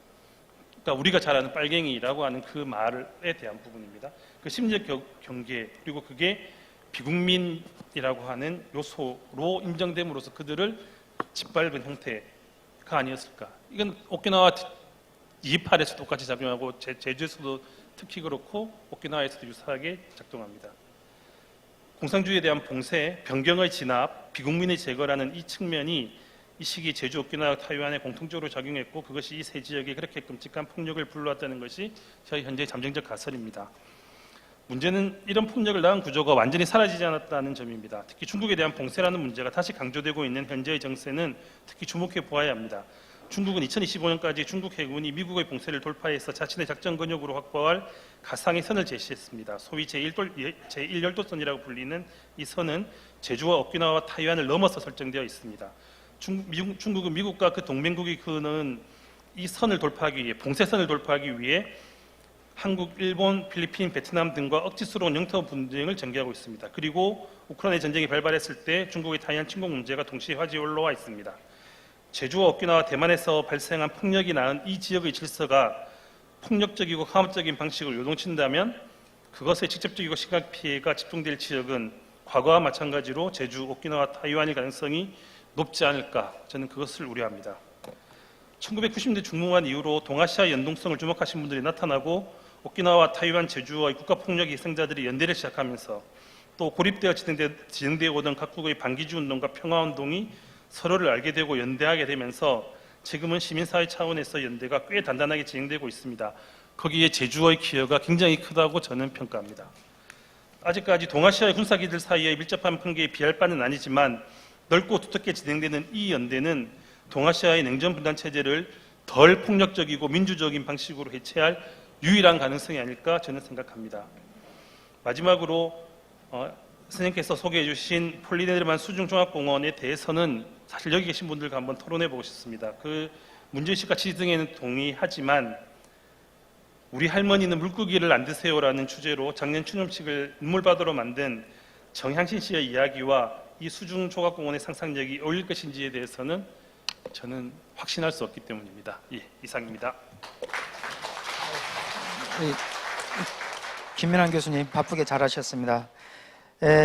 그러니까 우리가 잘 아는 빨갱이라고 하는 그 말에 대한 부분입니다. 그 심리적 경계, 그리고 그게 비국민이라고 하는 요소로 인정됨으로써 그들을 짓밟은 형태가 아니었을까. 이건 오키나와 228에서 똑같이 작용하고 제주에서도 특히 그렇고 오키나와에서도 유사하게 작동합니다. 공산주의에 대한 봉쇄, 변경의 진압, 비국민의 제거라는 이 측면이 이 시기 제주, 오키나와, 타이완에 공통적으로 작용했고 그것이 이 세 지역에 그렇게 끔찍한 폭력을 불러왔다는 것이 저희 현재의 잠정적 가설입니다. 문제는 이런 폭력을 낳은 구조가 완전히 사라지지 않았다는 점입니다. 특히 중국에 대한 봉쇄라는 문제가 다시 강조되고 있는 현재의 정세는 특히 주목해 보아야 합니다. 중국은 2025년까지 중국 해군이 미국의 봉쇄를 돌파해서 자신의 작전 권역으로 확보할 가상의 선을 제시했습니다. 소위 제1열도선이라고 불리는 이 선은 제주와 오키나와 타이완을 넘어서 설정되어 있습니다. 중국은 미국과 그 동맹국이 그는 이 선을 돌파하기 위해, 봉쇄선을 돌파하기 위해 한국, 일본, 필리핀, 베트남 등과 억지스러운 영토 분쟁을 전개하고 있습니다. 그리고 우크라이나 전쟁이 발발했을 때 중국의 타이완 침공 문제가 동시에 화제에 올라와 있습니다. 제주와 오키나와, 대만에서 발생한 폭력이 낳은 이 지역의 질서가 폭력적이고 강압적인 방식으로 요동친다면 그것의 직접적이고 심각 피해가 집중될 지역은 과거와 마찬가지로 제주, 오키나와, 타이완일 가능성이 높지 않을까, 저는 그것을 우려합니다. 1990년대 중몽환 이후로 동아시아 연동성을 주목하신 분들이 나타나고 오키나와, 타이완, 제주와의 국가폭력 희생자들이 연대를 시작하면서 또 고립되어 진행되어 오던 각국의 반기주 운동과 평화운동이 서로를 알게 되고 연대하게 되면서 지금은 시민사회 차원에서 연대가 꽤 단단하게 진행되고 있습니다. 거기에 제주의 기여가 굉장히 크다고 저는 평가합니다. 아직까지 동아시아의 군사기들 사이의 밀접한 관계에 비할 바는 아니지만 넓고 두텁게 진행되는 이 연대는 동아시아의 냉전 분단 체제를 덜 폭력적이고 민주적인 방식으로 해체할 유일한 가능성이 아닐까 저는 생각합니다. 마지막으로 선생님께서 소개해 주신 폴리네르만 수중종합공원에 대해서는 사실 여기 계신 분들과 한번 토론해 보고 싶습니다. 그 문제의식과 지지 등에는 동의하지만 우리 할머니는 물고기를 안 드세요라는 주제로 작년 추념식을 눈물바다로 만든 정향신 씨의 이야기와 이 수중종합공원의 상상력이 어울릴 것인지에 대해서는 저는 확신할 수 없기 때문입니다. 예, 이상입니다. 김민환 교수님 바쁘게 잘하셨습니다.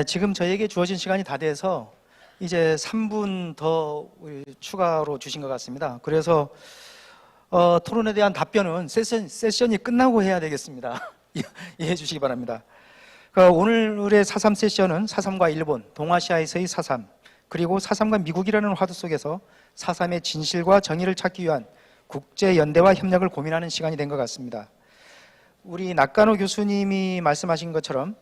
지금 저에게 주어진 시간이 다 돼서 이제 3분 더 추가로 주신 것 같습니다. 그래서 토론에 대한 답변은 세션이 끝나고 해야 되겠습니다. 이해해 주시기 바랍니다. 오늘의 4.3 세션은 4.3과 일본, 동아시아에서의 4.3, 그리고 4.3과 미국이라는 화두 속에서 4.3의 진실과 정의를 찾기 위한 국제연대와 협력을 고민하는 시간이 된 것 같습니다. 우리 낙간호 교수님이 말씀하신 것처럼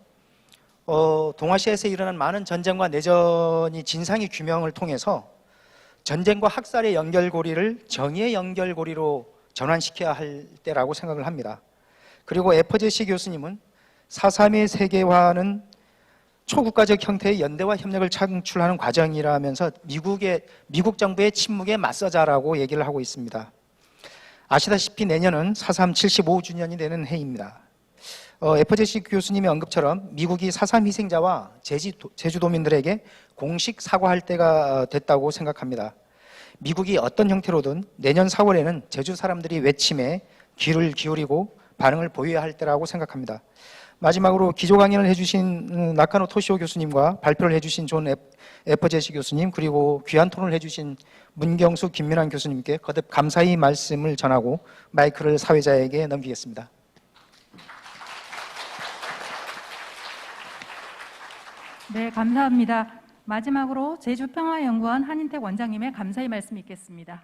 동아시아에서 일어난 많은 전쟁과 내전이 진상의 규명을 통해서 전쟁과 학살의 연결고리를 정의의 연결고리로 전환시켜야 할 때라고 생각을 합니다. 그리고 에퍼제시 교수님은 4.3의 세계화는 초국가적 형태의 연대와 협력을 창출하는 과정이라면서 미국 정부의 침묵에 맞서자라고 얘기를 하고 있습니다. 아시다시피 내년은 4.3 75주년이 되는 해입니다. 에퍼제시 교수님의 언급처럼 미국이 4.3 희생자와 제주도민들에게 공식 사과할 때가 됐다고 생각합니다. 미국이 어떤 형태로든 내년 4월에는 제주 사람들이 외침에 귀를 기울이고 반응을 보여야 할 때라고 생각합니다. 마지막으로 기조 강연을 해주신 나카노 토시오 교수님과 발표를 해주신 존 에퍼제시 교수님, 그리고 귀한 토론을 해주신 문경수 김민환 교수님께 거듭 감사의 말씀을 전하고 마이크를 사회자에게 넘기겠습니다. 네, 감사합니다. 마지막으로 제주평화연구원 한인택 원장님의 감사의 말씀 있겠습니다.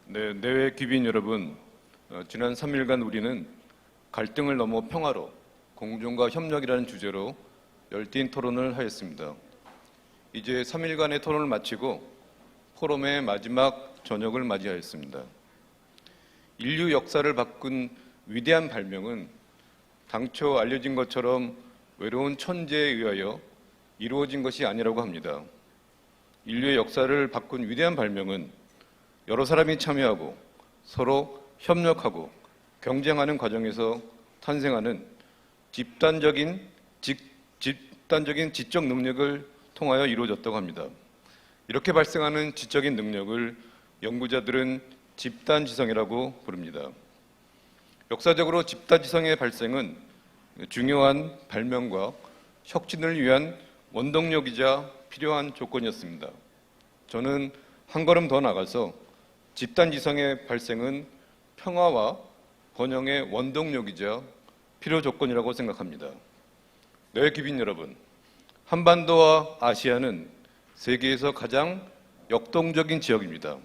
네, 내외 귀빈 여러분, 지난 3일간 우리는 갈등을 넘어 평화로 공존과 협력이라는 주제로 열띤 토론을 하였습니다. 이제 3일간의 토론을 마치고 포럼의 마지막 저녁을 맞이하였습니다. 인류 역사를 바꾼 위대한 발명은 당초 알려진 것처럼 외로운 천재에 의하여 이루어진 것이 아니라고 합니다. 인류의 역사를 바꾼 위대한 발명은 여러 사람이 참여하고 서로 협력하고 경쟁하는 과정에서 탄생하는 집단적인 지적 능력을 통하여 이루어졌다고 합니다. 이렇게 발생하는 지적인 능력을 연구자들은 집단지성이라고 부릅니다. 역사적으로 집단지성의 발생은 중요한 발명과 혁신을 위한 원동력이자 필요한 조건이었습니다. 저는 한 걸음 더 나가서 집단지성의 발생은 평화와 번영의 원동력이자 필요 조건이라고 생각합니다. 네, 귀빈 여러분, 한반도와 아시아는 세계에서 가장 역동적인 지역입니다.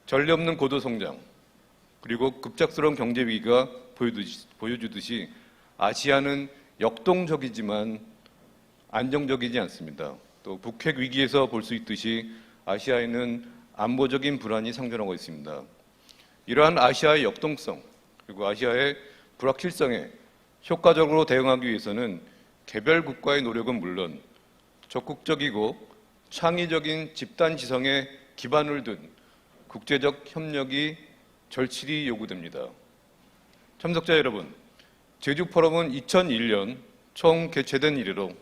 전례 없는 고도 성장, 그리고 급작스러운 경제 위기가 보여주듯이 아시아는 역동적이지만 안정적이지 않습니다. 또 북핵 위기에서 볼 수 있듯이 아시아에는 안보적인 불안이 상존하고 있습니다. 이러한 아시아의 역동성 그리고 아시아의 불확실성에 효과적으로 대응하기 위해서는 개별 국가의 노력은 물론 적극적이고 창의적인 집단 지성에 기반을 둔 국제적 협력이 절실히 요구됩니다. 참석자 여러분, 제주 포럼은 2001년 처음 개최된 이래로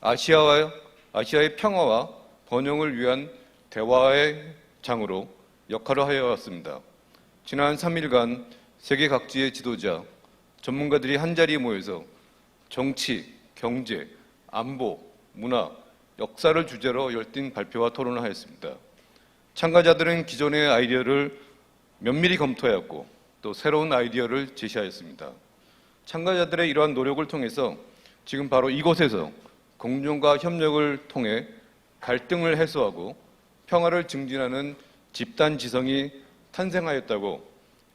아시아의 평화와 번영을 위한 대화의 장으로 역할을 하여 왔습니다. 지난 3일간 세계 각지의 지도자, 전문가들이 한자리에 모여서 정치, 경제, 안보, 문화, 역사를 주제로 열띤 발표와 토론을 하였습니다. 참가자들은 기존의 아이디어를 면밀히 검토하였고 또 새로운 아이디어를 제시하였습니다. 참가자들의 이러한 노력을 통해서 지금 바로 이곳에서 공존과 협력을 통해 갈등을 해소하고 평화를 증진하는 집단 지성이 탄생하였다고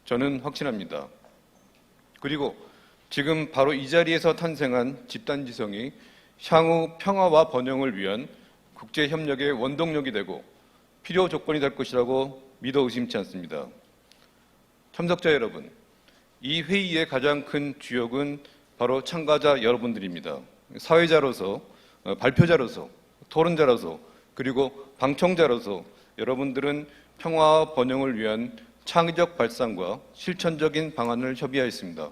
저는 확신합니다. 그리고 지금 바로 이 자리에서 탄생한 집단 지성이 향후 평화와 번영을 위한 국제 협력의 원동력이 되고 필요 조건이 될 것이라고 믿어 의심치 않습니다. 참석자 여러분, 이 회의의 가장 큰 주역은 바로 참가자 여러분들입니다. 사회자로서, 발표자로서, 토론자로서, 그리고 방청자로서 여러분들은 평화와 번영을 위한 창의적 발상과 실천적인 방안을 협의하였습니다.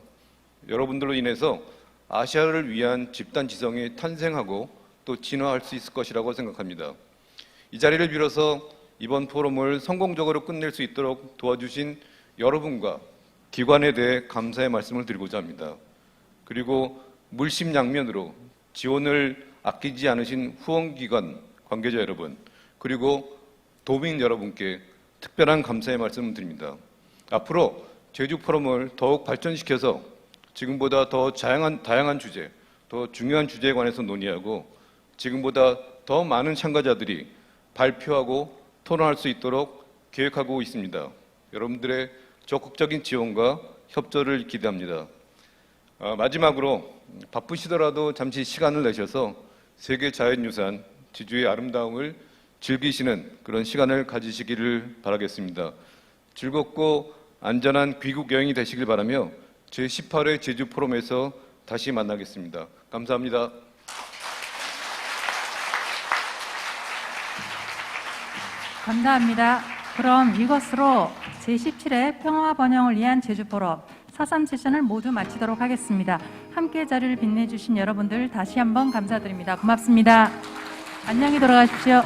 여러분들로 인해서 아시아를 위한 집단 지성이 탄생하고 또 진화할 수 있을 것이라고 생각합니다. 이 자리를 빌어서 이번 포럼을 성공적으로 끝낼 수 있도록 도와주신 여러분과 기관에 대해 감사의 말씀을 드리고자 합니다. 그리고 물심양면으로 지원을 아끼지 않으신 후원기관 관계자 여러분, 그리고 도민 여러분께 특별한 감사의 말씀을 드립니다. 앞으로 제주 포럼을 더욱 발전시켜서 지금보다 더 다양한 주제, 더 중요한 주제에 관해서 논의하고 지금보다 더 많은 참가자들이 발표하고 토론할 수 있도록 계획하고 있습니다. 여러분들의 적극적인 지원과 협조를 기대합니다. 마지막으로 바쁘시더라도 잠시 시간을 내셔서 세계 자연유산 제주의 아름다움을 즐기시는 그런 시간을 가지시기를 바라겠습니다. 즐겁고 안전한 귀국 여행이 되시길 바라며 제18회 제주 포럼에서 다시 만나겠습니다. 감사합니다. 감사합니다. 그럼 이것으로 제17회 평화 번영을 위한 제주 포럼 4.3 세션을 모두 마치도록 하겠습니다. 함께 자리를 빛내주신 여러분들 다시 한번 감사드립니다. 고맙습니다. 안녕히 돌아가십시오.